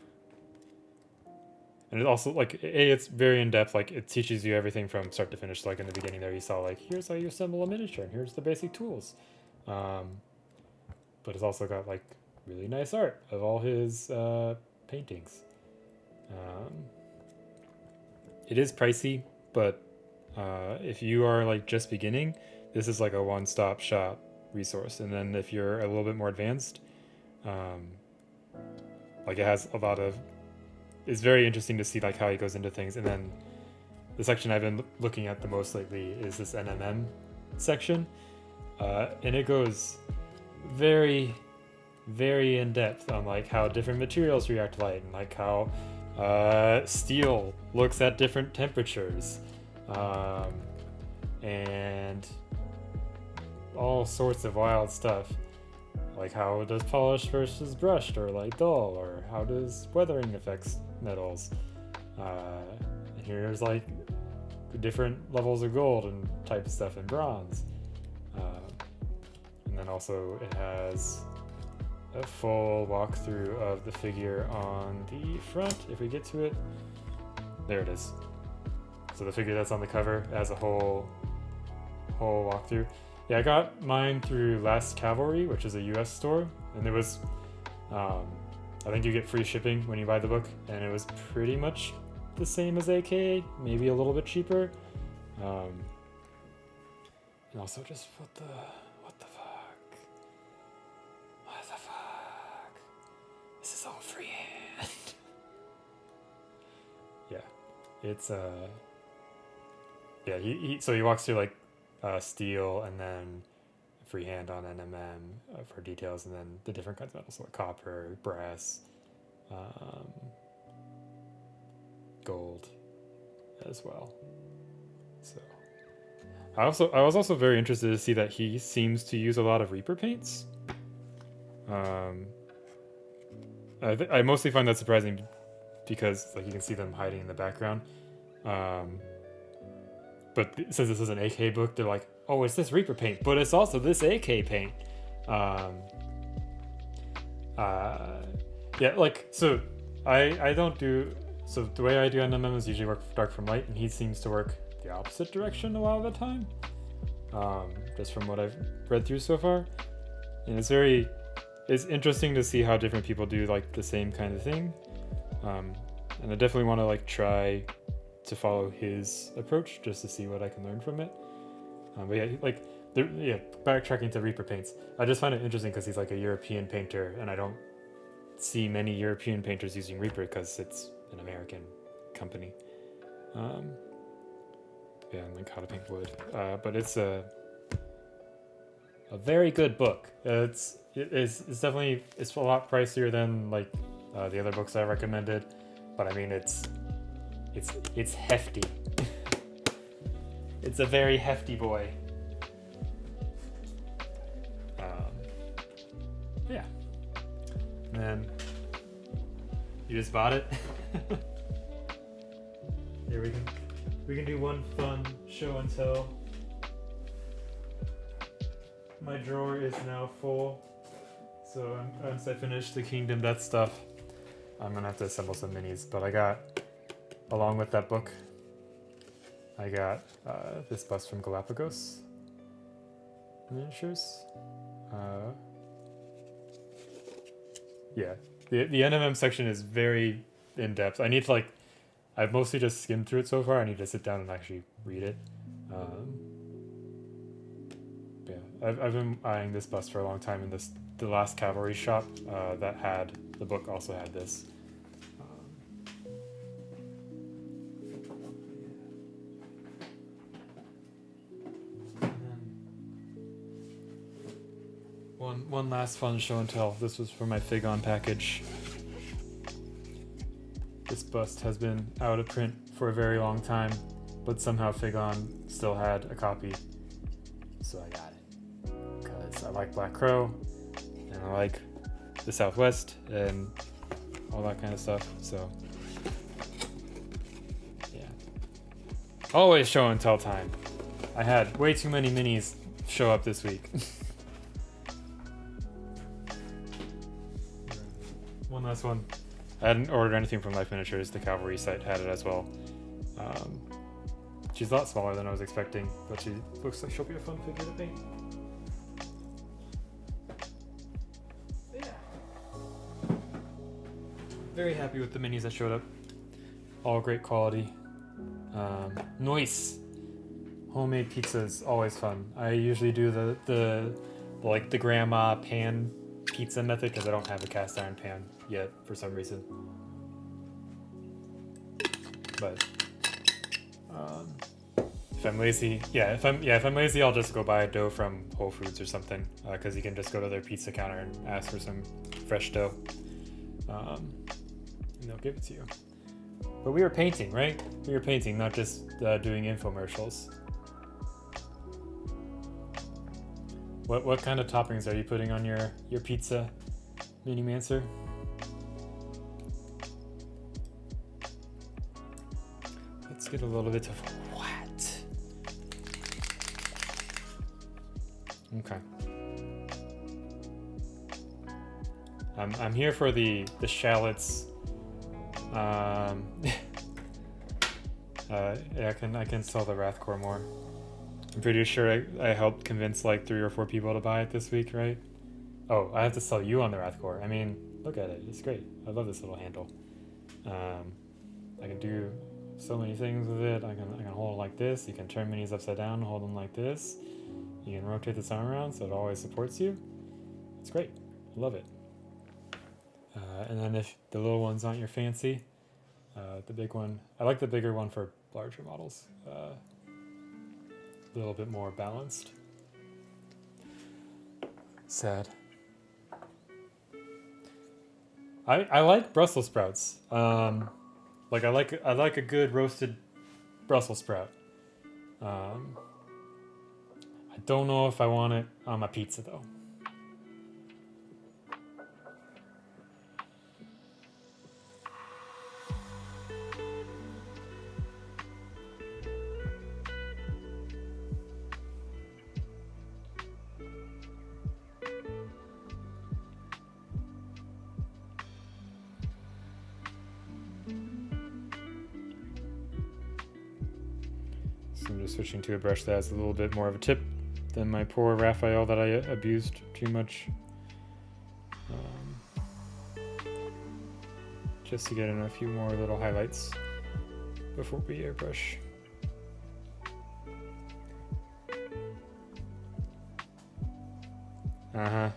and it also it's very in depth. Like it teaches you everything from start to finish. Like in the beginning there, you saw like here's how you assemble a miniature, and here's the basic tools. But it's also got like really nice art of all his paintings. It is pricey, but if you are like just beginning, this is like a one-stop shop resource. And then if you're a little bit more advanced, like it has a lot of, it's very interesting to see like how he goes into things. And then the section I've been looking at the most lately is this NMM section, and it goes very, very in depth on like how different materials react to light, and like how steel looks at different temperatures, and all sorts of wild stuff, like how does polished versus brushed, or like dull, or how does weathering affects metals. And here's like different levels of gold and type stuff in bronze, and then also it has a full walkthrough of the figure on the front. If we get to it, there it is. So the figure that's on the cover has a whole walkthrough. Yeah, I got mine through Last Cavalry, which is a US store, and it was, I think you get free shipping when you buy the book, and it was pretty much the same as AK, maybe a little bit cheaper. And also just what the fuck? This is all freehand. Yeah, it's yeah, so he walks through like steel and then freehand on NMM for details, and then the different kinds of metals like copper, brass, gold as well. So I was also very interested to see that he seems to use a lot of Reaper paints. I mostly find that surprising because like you can see them hiding in the background. But since this is an AK book, they're like, oh, it's this Reaper paint, but it's also this AK paint. Yeah, like, so I don't do, so the way I do NMM is usually work dark from light, and he seems to work the opposite direction a lot of the time, just from what I've read through so far. And it's interesting to see how different people do like the same kind of thing. And I definitely want to like try to follow his approach just to see what I can learn from it. But yeah, backtracking to Reaper paints, I just find it interesting because he's like a European painter, and I don't see many European painters using Reaper because it's an American company. Yeah, and like how to paint wood. But it's a very good book. It's definitely it's a lot pricier than like the other books I recommended, but I mean it's hefty. It's a very hefty boy. Yeah. And then you just bought it. Here we can do one fun show and tell. My drawer is now full, so once I finish the Kingdom Death stuff, I'm gonna have to assemble some minis. But I got, along with that book, I got this bust from Galapagos Miniatures. Yeah, the NMM section is very in depth. I need to like, I've mostly just skimmed through it so far. I need to sit down and actually read it. Yeah, I've been eyeing this bust for a long time, and the last cavalry shop that had the book also had this. One last fun show and tell. This was for my Fig On package. This bust has been out of print for a very long time, but somehow Fig On still had a copy, so I got it. Because I like Black Crow, and I like the Southwest, and all that kind of stuff, so yeah. Always show and tell time. I had way too many minis show up this week. One last one. I hadn't ordered anything from Life Miniatures. The Cavalry site had it as well. She's a lot smaller than I was expecting, but she looks like she'll be a fun figure to paint. Yeah. Very happy with the minis that showed up. All great quality. Nice. Homemade pizza is always fun. I usually do the grandma pan pizza method because I don't have a cast iron pan yet for some reason. But if I'm lazy, if I'm lazy, I'll just go buy a dough from Whole Foods or something, because you can just go to their pizza counter and ask for some fresh dough, and they'll give it to you. But we were painting, right? We were painting, not just doing infomercials. What kind of toppings are you putting on your pizza, Minimancer? Let's get a little bit of what? Okay. I'm here for the shallots. Yeah, I can sell the Wrathcore more. I'm pretty sure I helped convince like 3 or 4 people to buy it this week, right? Oh, I have to sell you on the Wrathcore. I mean, look at it. It's great. I love this little handle. I can do so many things with it. I can hold it like this. You can turn minis upside down, hold them like this. You can rotate this arm around so it always supports you. It's great. I love it. And then if the little ones aren't your fancy, the big one, I like the bigger one for larger models. A little bit more balanced. Sad. I like Brussels sprouts. Like I like a good roasted Brussels sprout. I don't know if I want it on my pizza though. So I'm just switching to a brush that has a little bit more of a tip than my poor Raphael that I abused too much. Just to get in a few more little highlights before we airbrush. Uh-huh.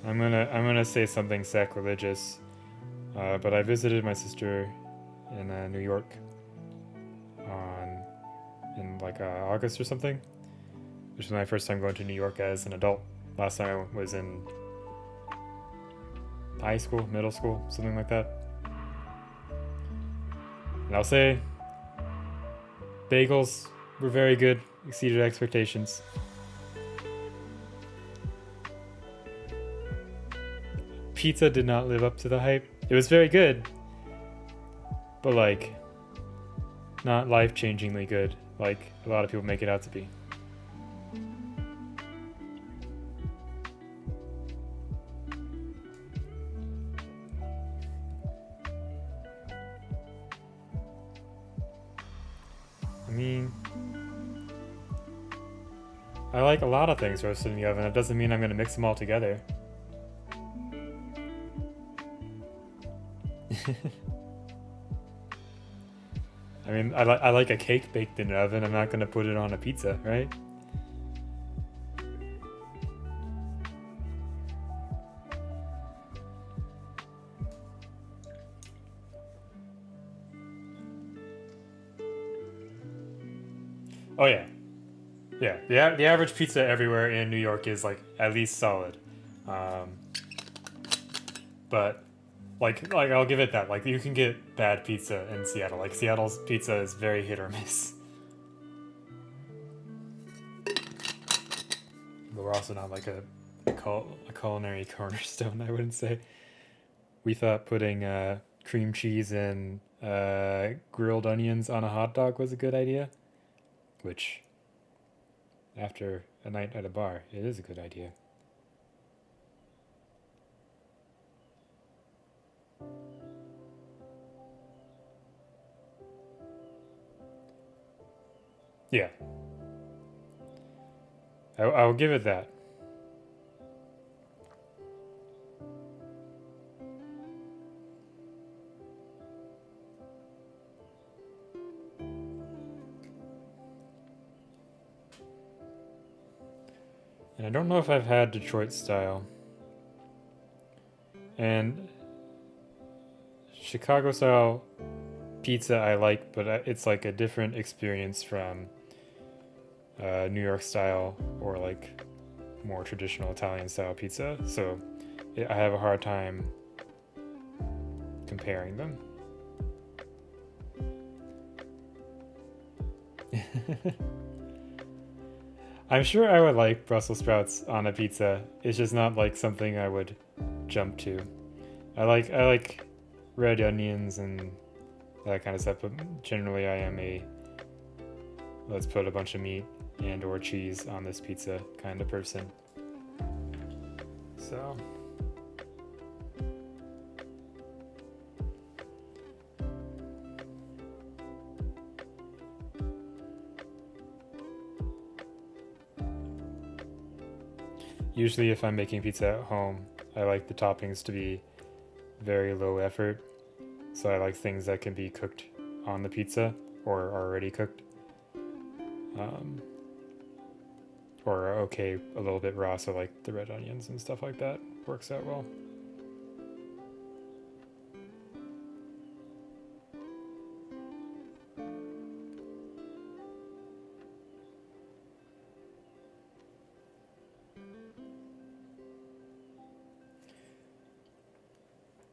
I'm gonna say something sacrilegious, but I visited my sister in New York in like August or something, which was my first time going to New York as an adult. Last time I was in high school, middle school, something like that. And I'll say, bagels were very good, exceeded expectations. Pizza did not live up to the hype. It was very good, but like, not life-changingly good, like a lot of people make it out to be. I mean, I like a lot of things roasted in the oven. It doesn't mean I'm gonna mix them all together. I mean, I like a cake baked in an oven. I'm not gonna put it on a pizza, right? Oh yeah, yeah. The average pizza everywhere in New York is like at least solid, but like I'll give it that. Like you can get bad pizza in Seattle. Like Seattle's pizza is very hit or miss. But we're also not like a culinary cornerstone, I wouldn't say. We thought putting cream cheese and grilled onions on a hot dog was a good idea, which, after a night at a bar, it is a good idea. Yeah. I'll give it that. And I don't know if I've had Detroit style. And Chicago style pizza I like, but it's like a different experience from New York style or like more traditional Italian style pizza. So I have a hard time comparing them. I'm sure I would like Brussels sprouts on a pizza. It's just not like something I would jump to. I like red onions and that kind of stuff, but generally I am a let's put a bunch of meat and or cheese on this pizza kind of person. So usually if I'm making pizza at home, I like the toppings to be very low effort. So I like things that can be cooked on the pizza or are already cooked. Or are okay a little bit raw, so like the red onions and stuff like that works out well.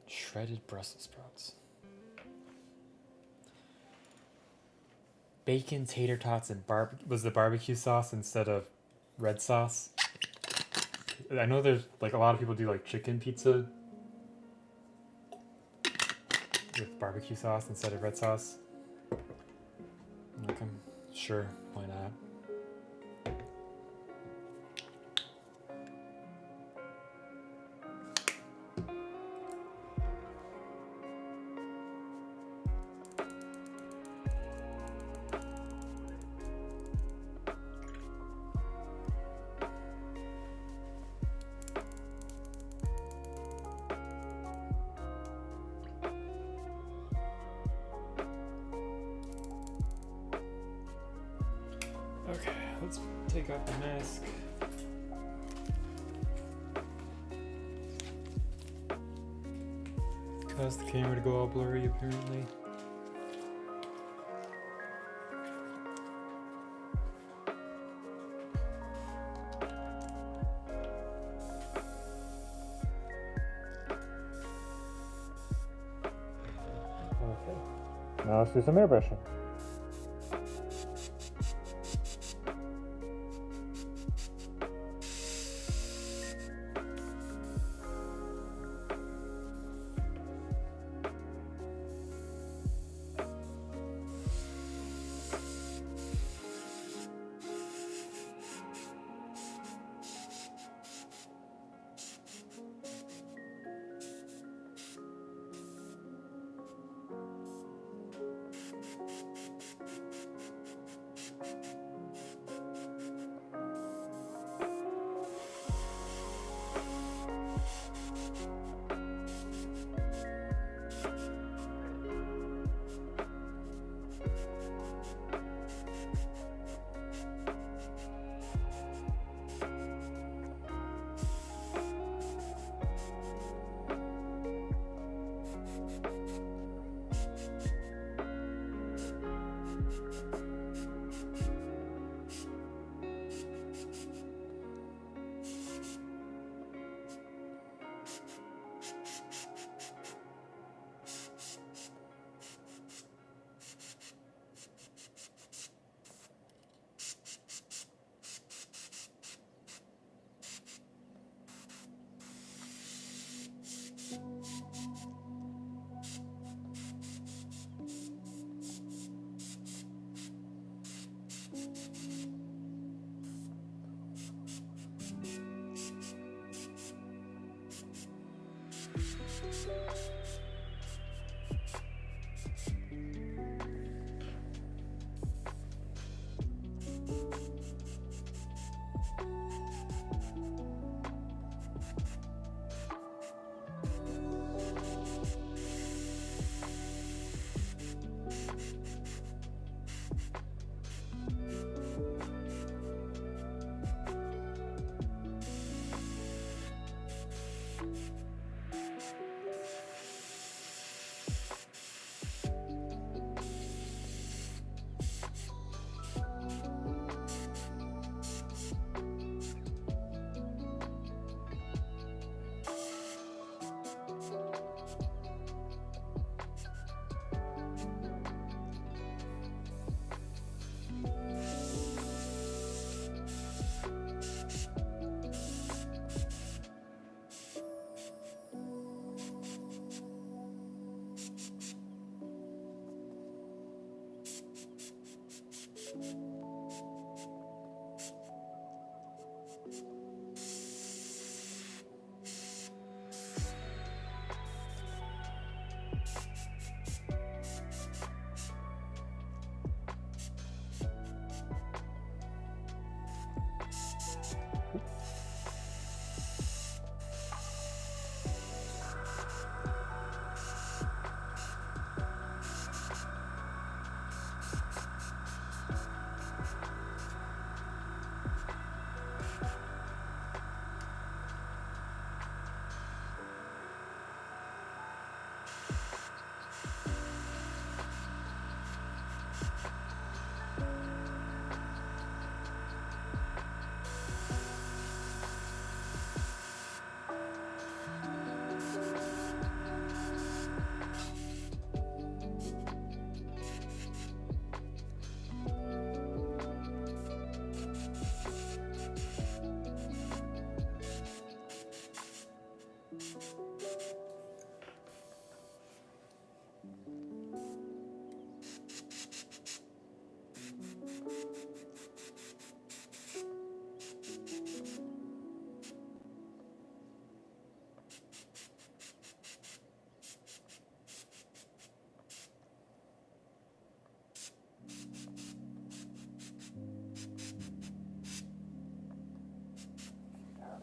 Shredded Brussels sprouts. Bacon, tater tots, and was the barbecue sauce instead of red sauce? I know there's like a lot of people do like chicken pizza with barbecue sauce instead of red sauce. Like, I'm sure, why not? Okay, let's take out the mask. Cause the camera to go all blurry apparently. Okay. Now let's do some airbrushing.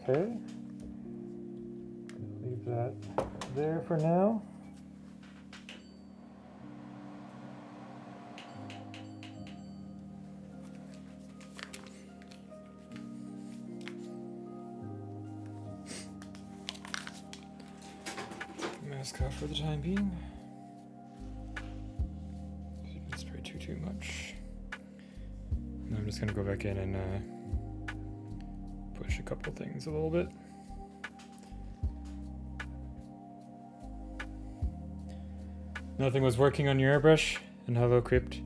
Okay, leave that there for now. mask off for the time being. Didn't spray too much. And I'm just gonna go back in and push a couple things a little bit. Nothing was working on your airbrush in Hello Crypt.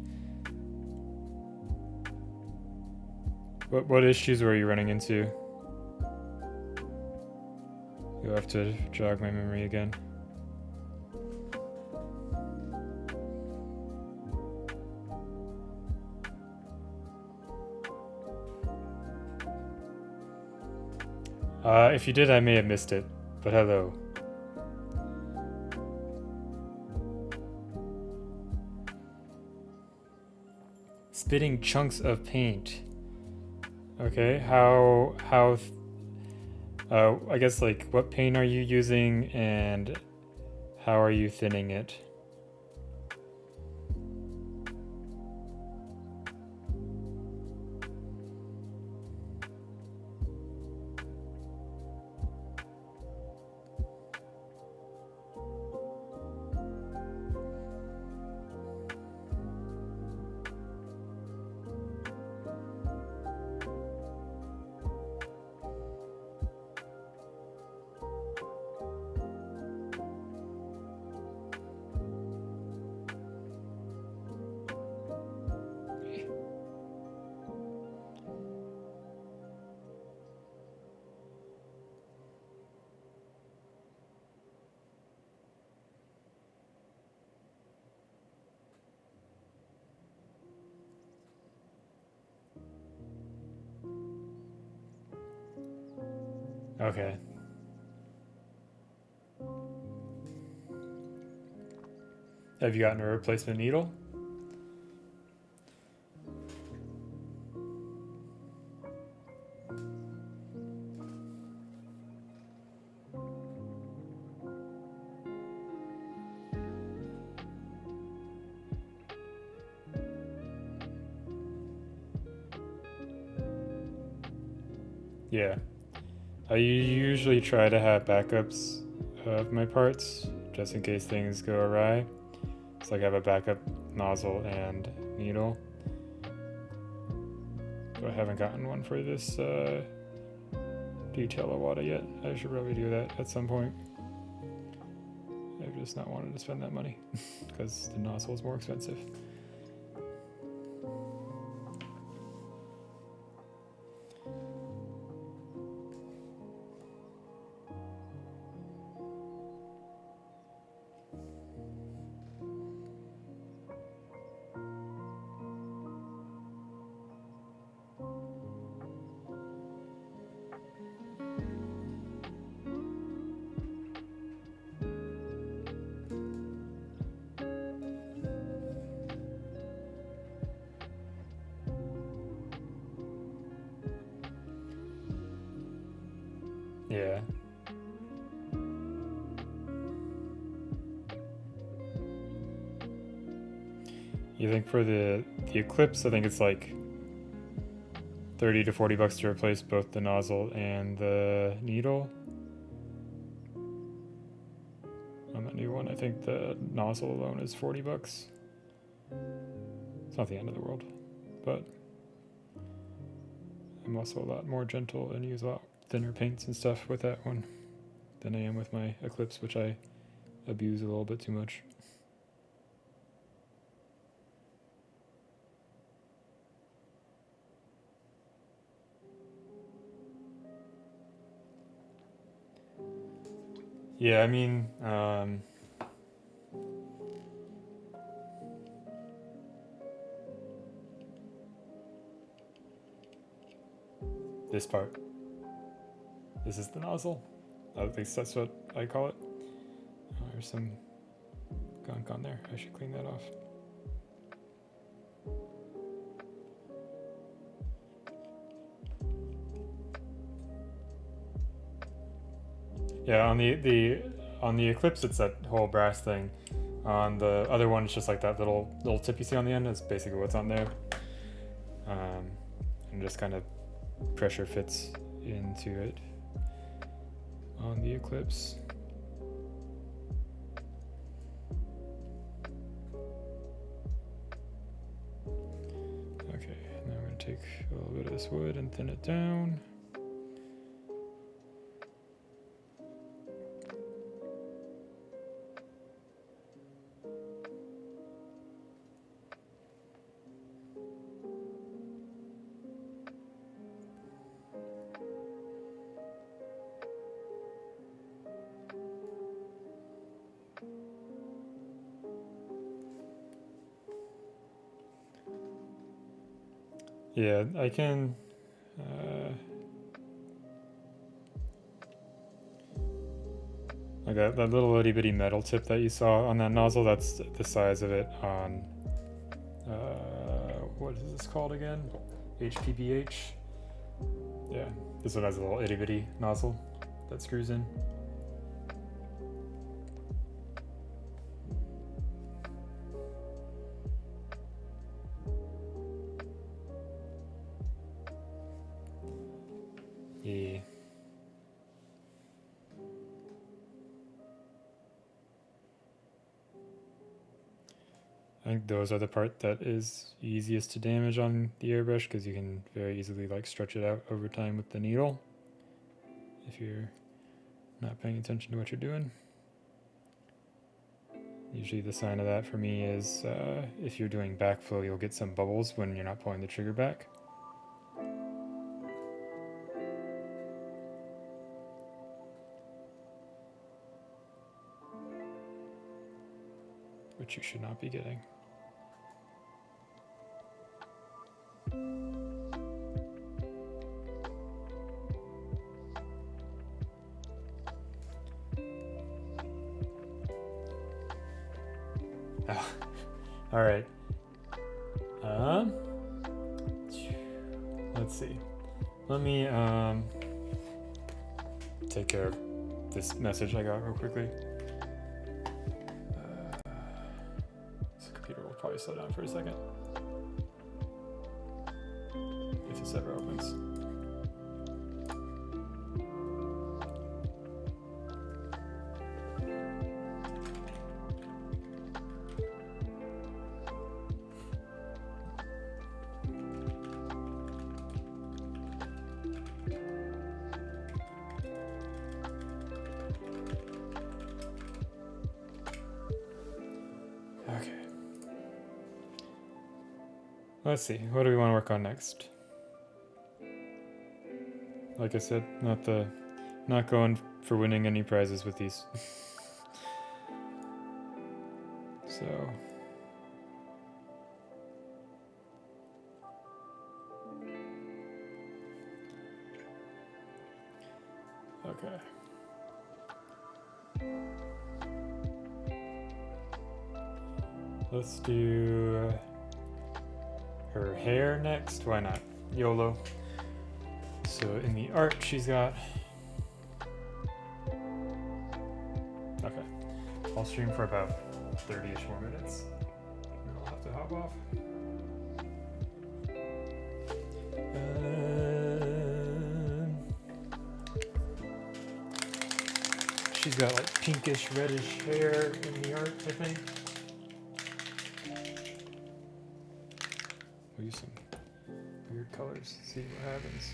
What issues were you running into? You'll have to jog my memory again. If you did, I may have missed it, but hello. Spitting chunks of paint. Okay, I guess like what paint are you using and how are you thinning it? Okay. Have you gotten a replacement needle? Yeah. I usually try to have backups of my parts, just in case things go awry. So like I have a backup nozzle and needle. But I haven't gotten one for this detail Awada yet. I should probably do that at some point. I've just not wanted to spend that money, because the nozzle is more expensive. Yeah. You think for the Eclipse, I think it's like 30 to 40 bucks to replace both the nozzle and the needle. On the new one, I think the nozzle alone is 40 bucks. It's not the end of the world, but I'm also a lot more gentle and use a lot thinner paints and stuff with that one than I am with my Eclipse, which I abuse a little bit too much. Yeah, I mean, this part. This is the nozzle. At least that's what I call it. Oh, there's some gunk on there. I should clean that off. Yeah, on the Eclipse, it's that whole brass thing. On the other one, it's just like that little tip you see on the end. Is basically what's on there, and just kind of pressure fits into it on the Eclipse. Okay, now I'm going to take a little bit of this wood and thin it down. Yeah, I can. Like that little itty bitty metal tip that you saw on that nozzle, that's the size of it on. What is this called again? HPPH. Yeah, this one has a little itty bitty nozzle that screws in. Yeah. I think those are the part that is easiest to damage on the airbrush because you can very easily like stretch it out over time with the needle if you're not paying attention to what you're doing. Usually the sign of that for me is if you're doing backflow, you'll get some bubbles when you're not pulling the trigger back. Which you should not be getting. Oh, all right. Let's see. Let me take care of this message I got real quickly. This computer will probably slow down for a second. If this ever opens. Okay. Let's see. What do we want to work on next? Like I said, not going for winning any prizes with these. So. Okay. Let's do her hair next. Why not? YOLO. So in the art, she's got. Okay. I'll stream for about 30-ish more minutes. And I'll have to hop off. She's got like pinkish reddish hair in the art, I think. We'll use some weird colors, see what happens.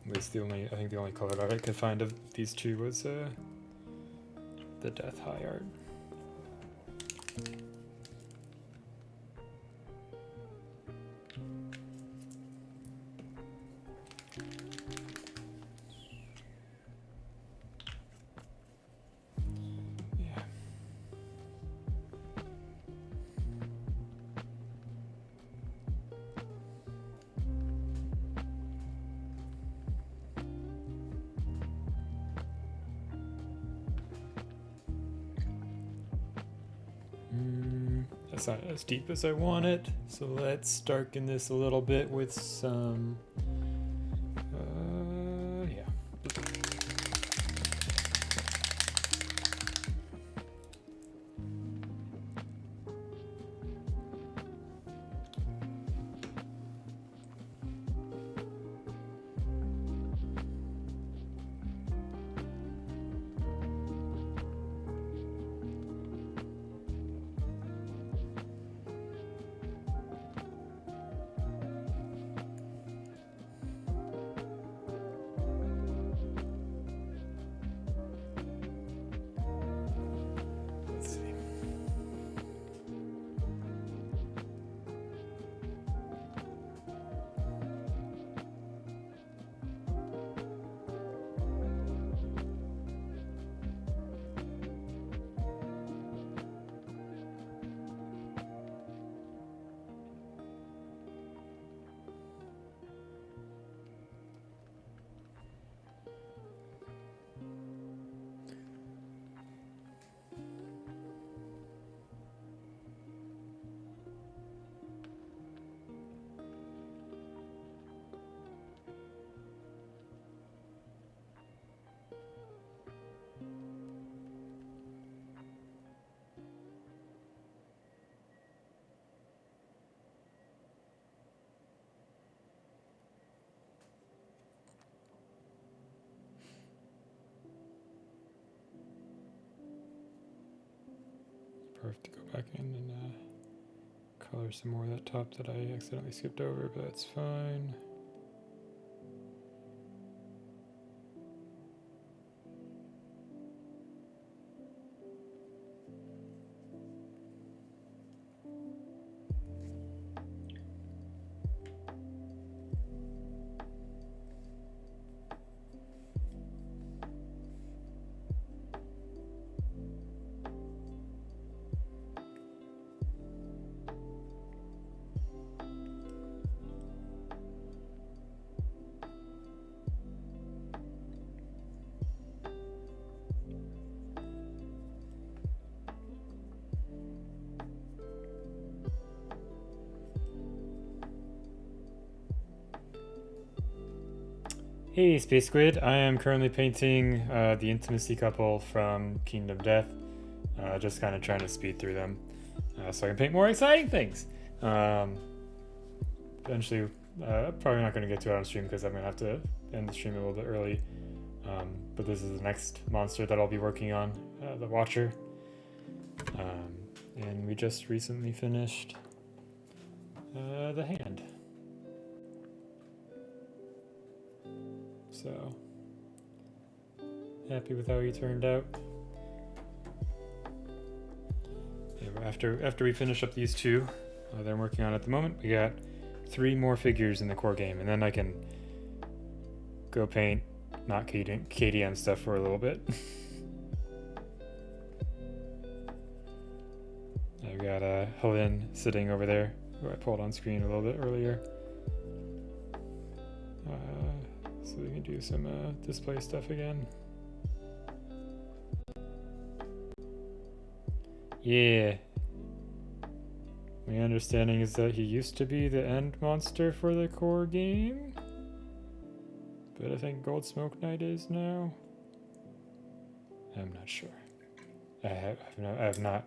At least I think the only color that I could find of these two was the Death High art. Yeah. That's not as deep as I want it, so let's darken this a little bit with some, yeah. before I have to go back in and color some more of that top that I accidentally skipped over, but that's fine. Hey Space Squid, I am currently painting the intimacy couple from Kingdom Death. Just kind of trying to speed through them so I can paint more exciting things. Eventually, probably not going to get to it on stream because I'm going to have to end the stream a little bit early. But this is the next monster that I'll be working on, the Watcher. And we just recently finished the hand. So, happy with how he turned out. Yeah, after we finish up these two that I'm working on at the moment, we got 3 more figures in the core game, and then I can go paint not KDM stuff for a little bit. I've got Helene sitting over there, who I pulled on screen a little bit earlier. So we can do some display stuff again. Yeah. My understanding is that he used to be the end monster for the core game, but I think Gold Smoke Knight is now. I'm not sure. I have not.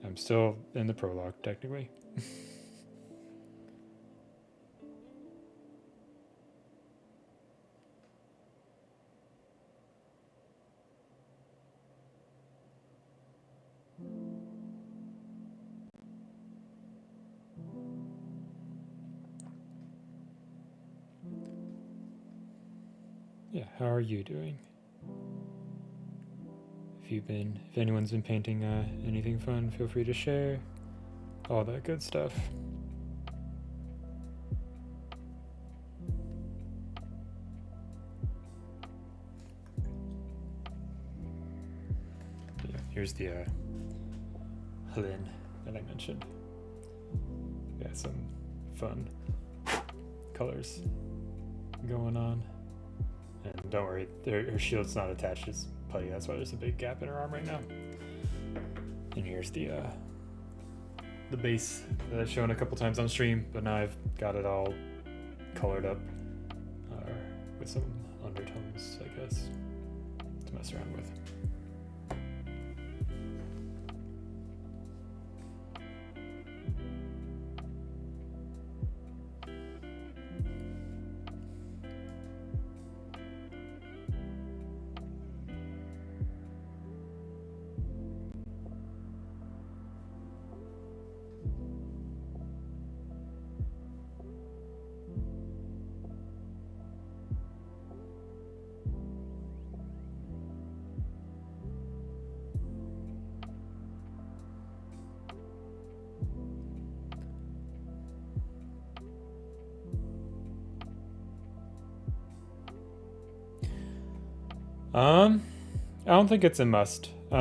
I'm still in the prologue technically. Yeah, how are you doing? If anyone's been painting anything fun, feel free to share. All that good stuff. Yeah, here's the Helene that I mentioned. Got some fun colors going on. And don't worry, her shield's not attached. It's putty. That's why there's a big gap in her arm right now. And here's the base that I've shown a couple times on stream, but now I've got it all colored up with some undertones, I guess, to mess around with. I don't think it's a must. What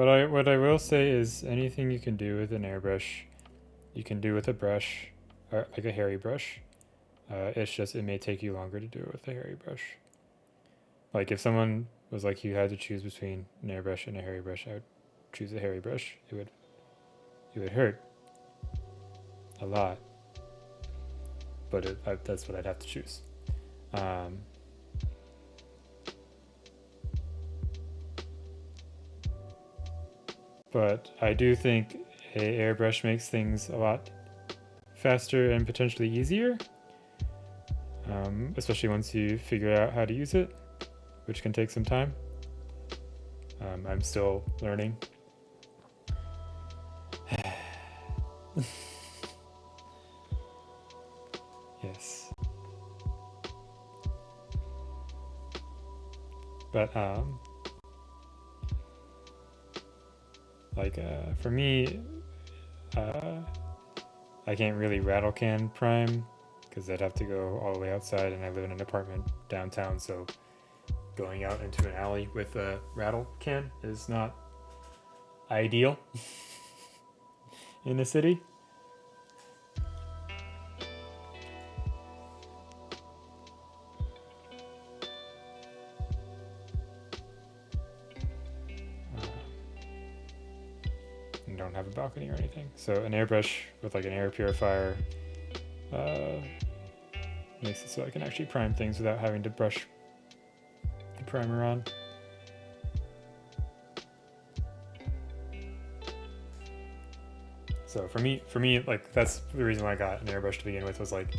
I will say is anything you can do with an airbrush, you can do with a brush, or like a hairy brush. It's just it may take you longer to do it with a hairy brush. Like if someone was like you had to choose between an airbrush and a hairy brush, I would choose a hairy brush. It would hurt a lot, but that's what I'd have to choose. But I do think a airbrush makes things a lot faster and potentially easier, especially once you figure out how to use it, which can take some time. I'm still learning. Yes. But for me, I can't really rattle can prime because I'd have to go all the way outside, and I live in an apartment downtown, so going out into an alley with a rattle can is not ideal in the city. And don't have a balcony or anything, so an airbrush with like an air purifier makes it so I can actually prime things without having to brush the primer on. So for me, like that's the reason why I got an airbrush to begin with, was like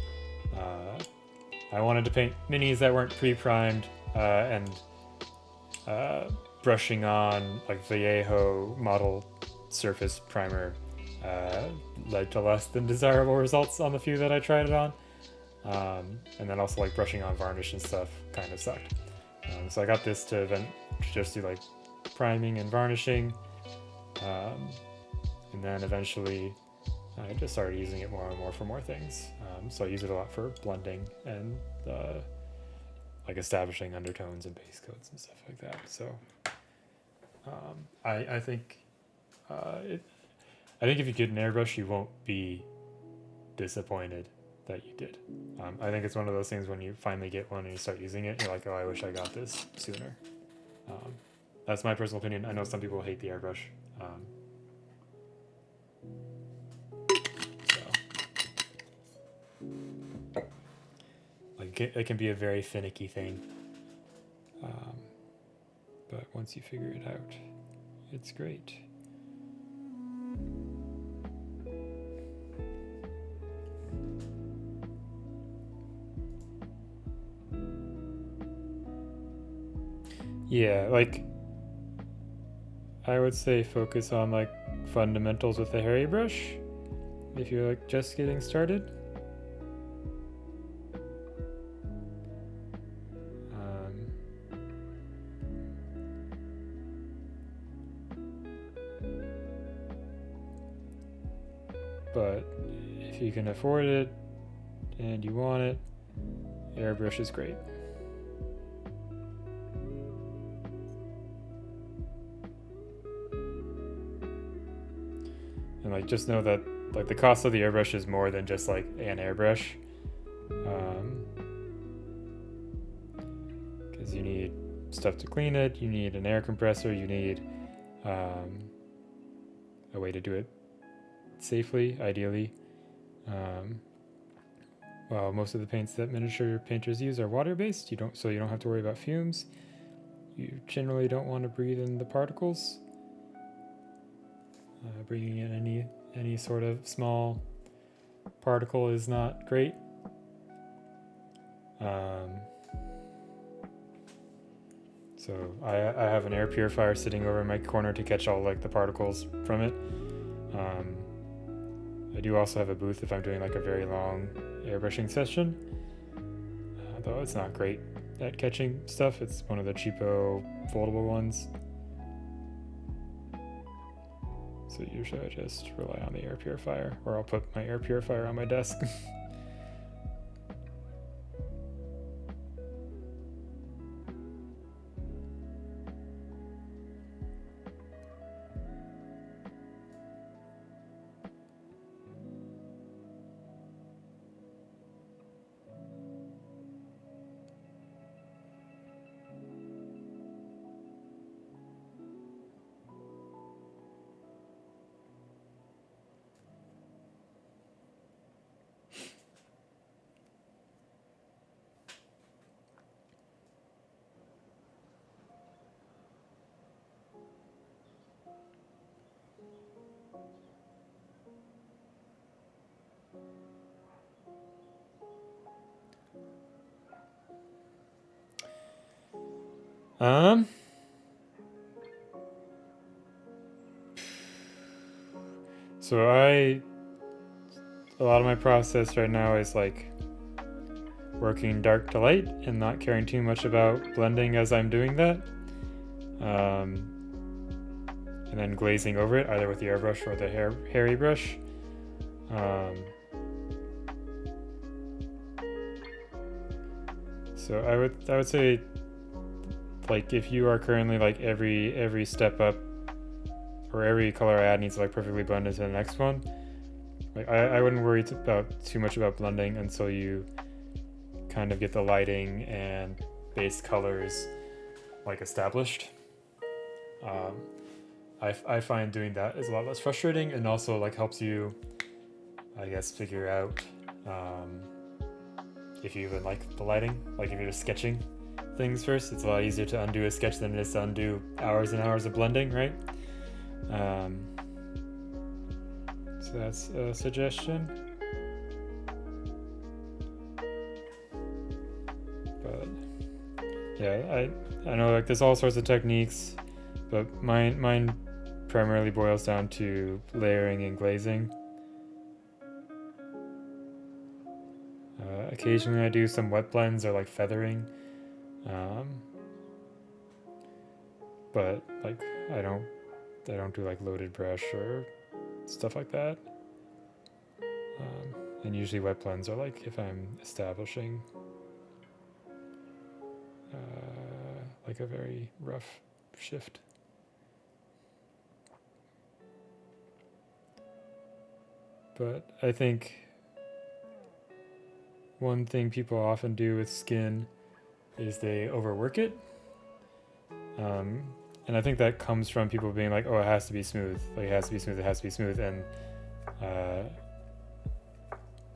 I wanted to paint minis that weren't pre-primed, and brushing on like Vallejo model surface primer led to less than desirable results on the few that I tried it on. And then also like brushing on varnish and stuff kind of sucked. So I got this to just do like priming and varnishing. And then eventually I just started using it more and more for more things. So I use it a lot for blending and like establishing undertones and base coats and stuff like that. So I think I think if you get an airbrush, you won't be disappointed that you did. I think it's one of those things when you finally get one and you start using it, you're like, oh, I wish I got this sooner. That's my personal opinion. I know some people hate the airbrush. Like it can be a very finicky thing. But once you figure it out, it's great. Yeah, like I would say focus on like fundamentals with the hairy brush if you're like just getting started. But if you can afford it and you want it, airbrush is great. And like just know that like the cost of the airbrush is more than just like an airbrush, because you need stuff to clean it, you need an air compressor, you need a way to do it safely, ideally. Well, most of the paints that miniature painters use are water-based. You don't have to worry about fumes. You generally don't want to breathe in the particles. Bringing in any sort of small particle is not great. So I have an air purifier sitting over in my corner to catch all like the particles from it. I do also have a booth if I'm doing like a very long airbrushing session, though it's not great at catching stuff. It's one of the cheapo foldable ones. So usually I just rely on the air purifier, or I'll put my air purifier on my desk. So a lot of my process right now is like working dark to light and not caring too much about blending as I'm doing that. And then glazing over it, either with the airbrush or the hairy brush. So I would say, like, if you are currently like every step up or every color I add needs to like perfectly blend into the next one, like I wouldn't worry too much about blending until you kind of get the lighting and base colors like established. I find doing that is a lot less frustrating and also like helps you, I guess, figure out if you even like the lighting. Like if you're just sketching things first, it's a lot easier to undo a sketch than it is to undo hours and hours of blending, right? So that's a suggestion. But yeah, I know like there's all sorts of techniques, but mine primarily boils down to layering and glazing. Occasionally I do some wet blends or like feathering, but like I don't do like loaded brush or stuff like that. And usually wet blends are like if I'm establishing like a very rough shift. But I think one thing people often do with skin is they overwork it. And I think that comes from people being like, oh, it has to be smooth. Like, it has to be smooth, it has to be smooth. And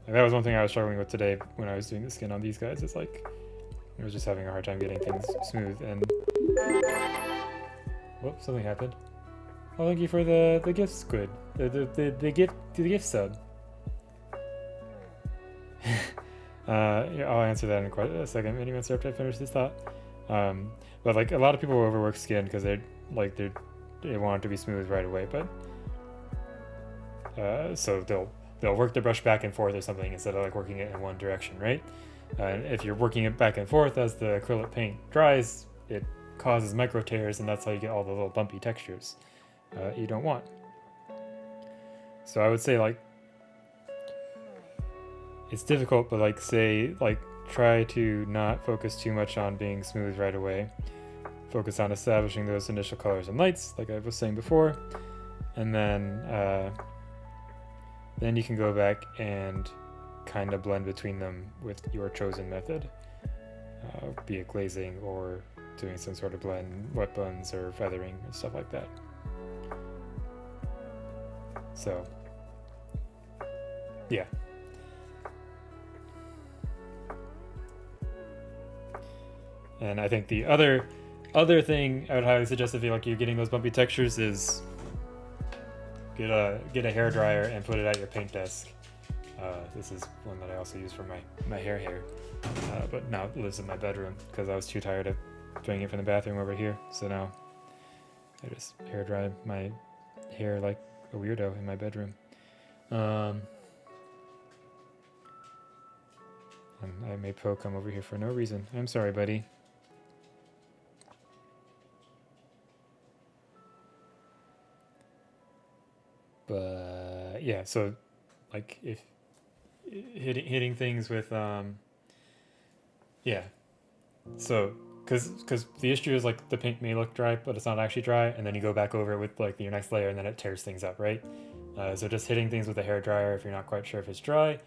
that was one thing I was struggling with today when I was doing the skin on these guys. It's like, I was just having a hard time getting things smooth. And whoops, something happened. Oh, thank you for the gift squid. The gift sub. Yeah, I'll answer that in quite a second, Minimancer, after I finish this thought. But like a lot of people overwork skin because they want it to be smooth right away. But so they'll work the brush back and forth or something instead of like working it in one direction, right? And if you're working it back and forth as the acrylic paint dries, it causes micro tears, and that's how you get all the little bumpy textures you don't want. So I would say like it's difficult, but like try to not focus too much on being smooth right away. Focus on establishing those initial colors and lights, like I was saying before, and then you can go back and kind of blend between them with your chosen method, be it glazing or doing some sort of blend, wet blends or feathering and stuff like that. So yeah. And I think the other thing I would highly suggest if you're getting those bumpy textures is get a hair dryer and put it at your paint desk. This is one that I also use for my hair, but now it lives in my bedroom because I was too tired of doing it from the bathroom over here. So now I just hair dry my hair like a weirdo in my bedroom. And I made Poe come over here for no reason. I'm sorry, buddy. But yeah, so like if hitting things with yeah, so because the issue is like the paint may look dry but it's not actually dry, and then you go back over it with like your next layer and then it tears things up, right? So just hitting things with a hair dryer if you're not quite sure if it's dry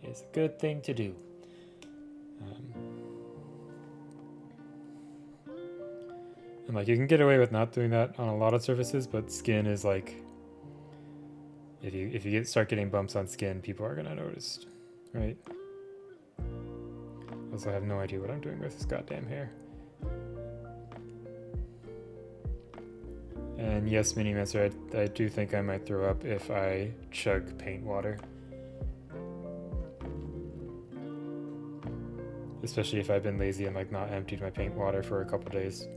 is a good thing to do. And like you can get away with not doing that on a lot of surfaces, but skin is like, if you start getting bumps on skin, people are gonna notice, right? Also, I have no idea what I'm doing with this goddamn hair. And yes, Minimancer, I do think I might throw up if I chug paint water. Especially if I've been lazy and like not emptied my paint water for a couple days.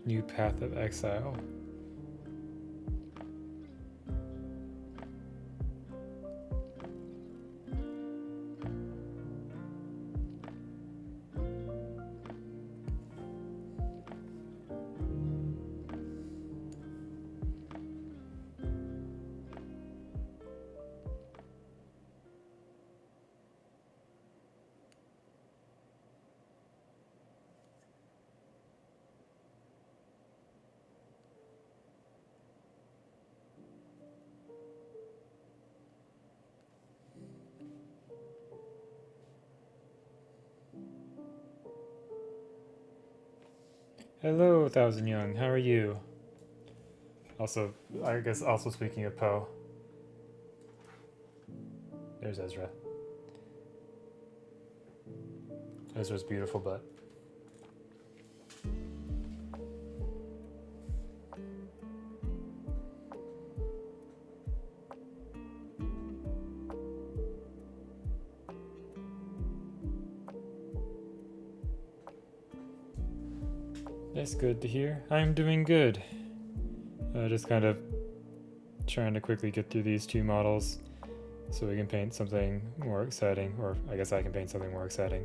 New Path of Exile. Hello, Thousand Young. How are you? Also, I guess also speaking of Poe, there's Ezra. Ezra's beautiful butt. That's good to hear. I'm doing good. Just kind of trying to quickly get through these two models so we can paint something more exciting, or I guess I can paint something more exciting.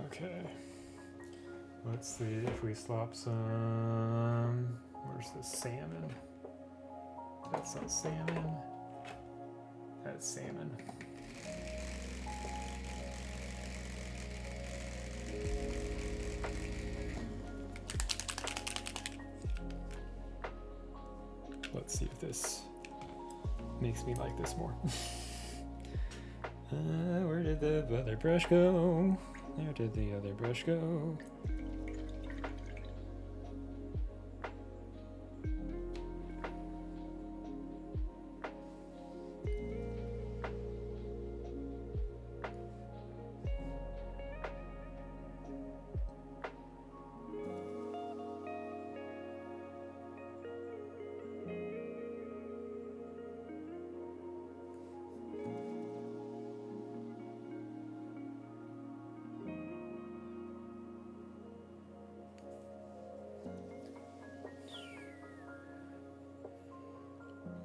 Okay. Let's see if we swap some. Where's the salmon? That's not salmon. That's salmon. Let's see if this makes me like this more. Where did the other brush go? Where did the other brush go?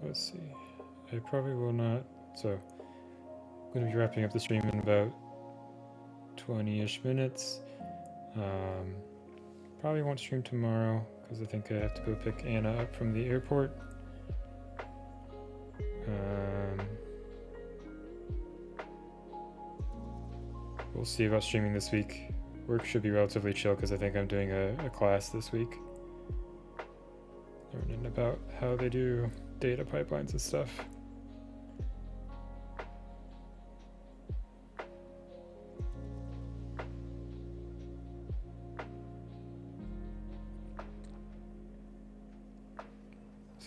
Let's see. I probably will not. So, I'm going to be wrapping up the stream in about 20-ish minutes. Probably won't stream tomorrow because I think I have to go pick Anna up from the airport. We'll see about streaming this week. Work should be relatively chill because I think I'm doing a class this week. Learning about how they do data pipelines and stuff.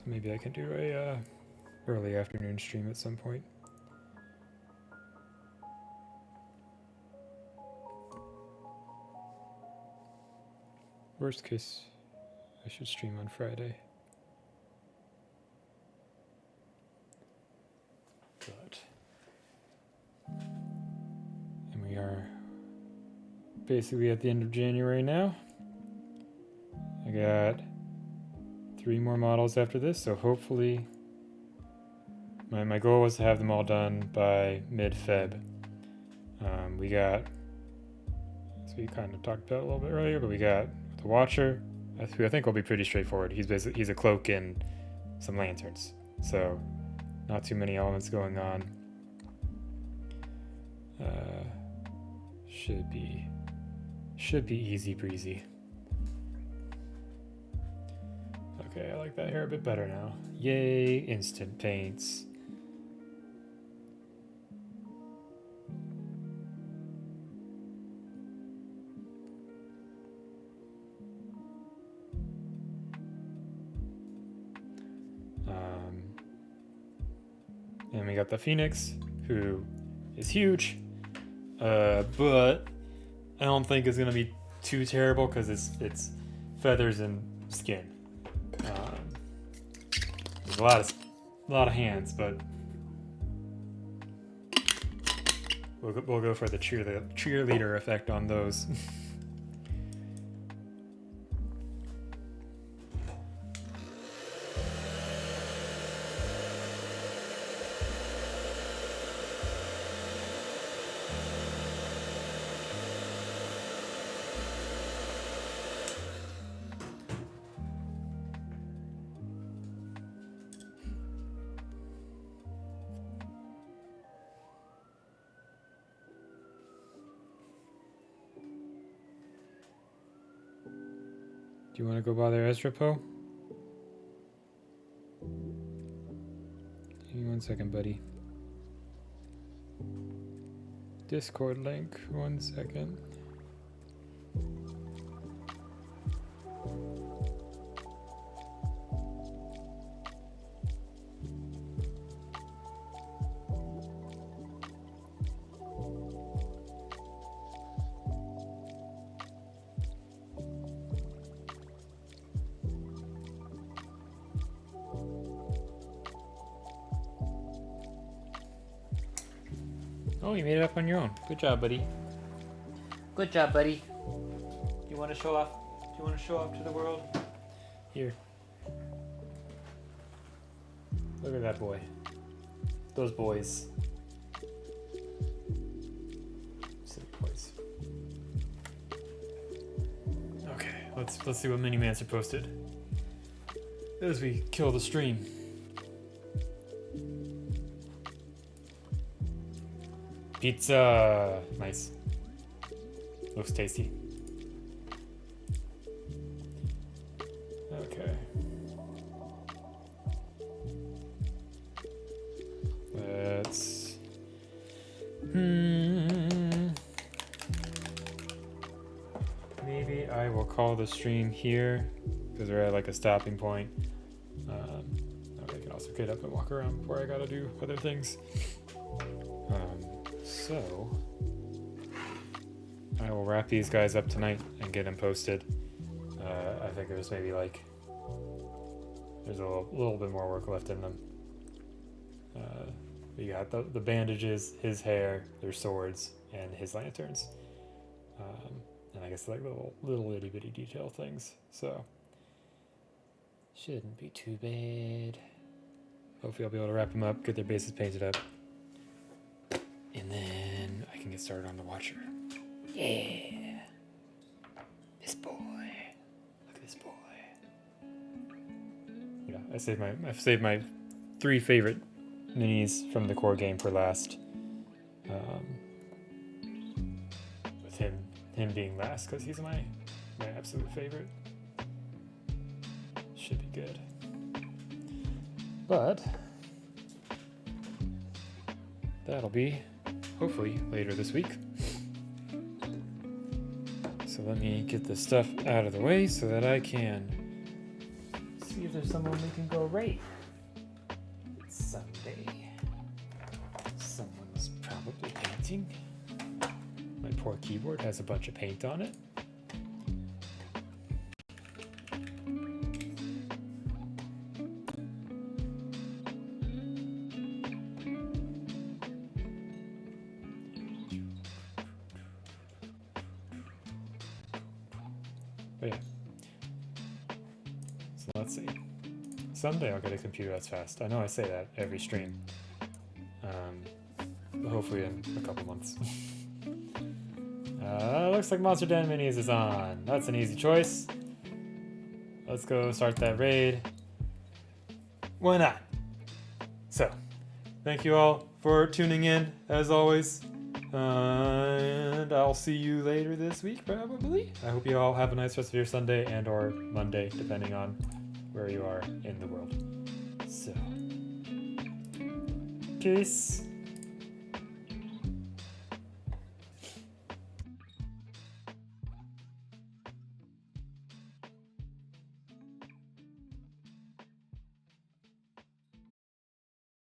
maybe I can do a early afternoon stream at some point. Worst case, I should stream on Friday. But, and we are basically at the end of January now. I got 3 more models after this, so hopefully my goal was to have them all done by mid-Feb. We got, so we kind of talked about it a little bit earlier, but we got the Watcher, who I think will be pretty straightforward. He's a cloak and some lanterns, so not too many elements going on. Should be easy breezy. Okay, I like that hair a bit better now. Yay, instant paints. And we got the Phoenix, who is huge, but I don't think it's gonna be too terrible because it's feathers and skin. There's a lot of hands, but we'll go for the cheerleader effect on those. Do you want to go bother Ezra Poe? Give me 1 second, buddy. Discord link, 1 second. Oh, you made it up on your own. Good job, buddy. Good job, buddy. You want to show off? Do you want to show off to the world? Here. Look at that boy. Those boys. Silly boys. Okay, let's see what Mini Mancer posted as we kill the stream. Pizza! Nice. Looks tasty. Okay. Let's... Maybe I will call the stream here, because we're at like a stopping point. I can also get up and walk around before I gotta do other things. So, I will wrap these guys up tonight and get them posted. I think there's maybe like, there's a little bit more work left in them. You got the bandages, his hair, their swords, and his lanterns. And I guess like little itty bitty detail things. So, shouldn't be too bad. Hopefully I'll be able to wrap them up, get their bases painted up. And then I can get started on the Watcher. Yeah. This boy. Look at this boy. Yeah, I saved my 3 favorite minis from the core game for last. With him being last because he's my absolute favorite. Should be good. But that'll be hopefully later this week. So let me get this stuff out of the way so that I can see see if there's someone we can go raid. It's Sunday. Someone's probably painting. My poor keyboard has a bunch of paint on it. But yeah. So let's see. Someday I'll get a computer that's fast. I know I say that every stream. But hopefully in a couple months. Looks like Monster Den Minis is on. That's an easy choice. Let's go start that raid. Why not? So, thank you all for tuning in, as always. And I'll see you later this week, probably. I hope you all have a nice rest of your Sunday and or Monday, depending on where you are in the world. So, peace.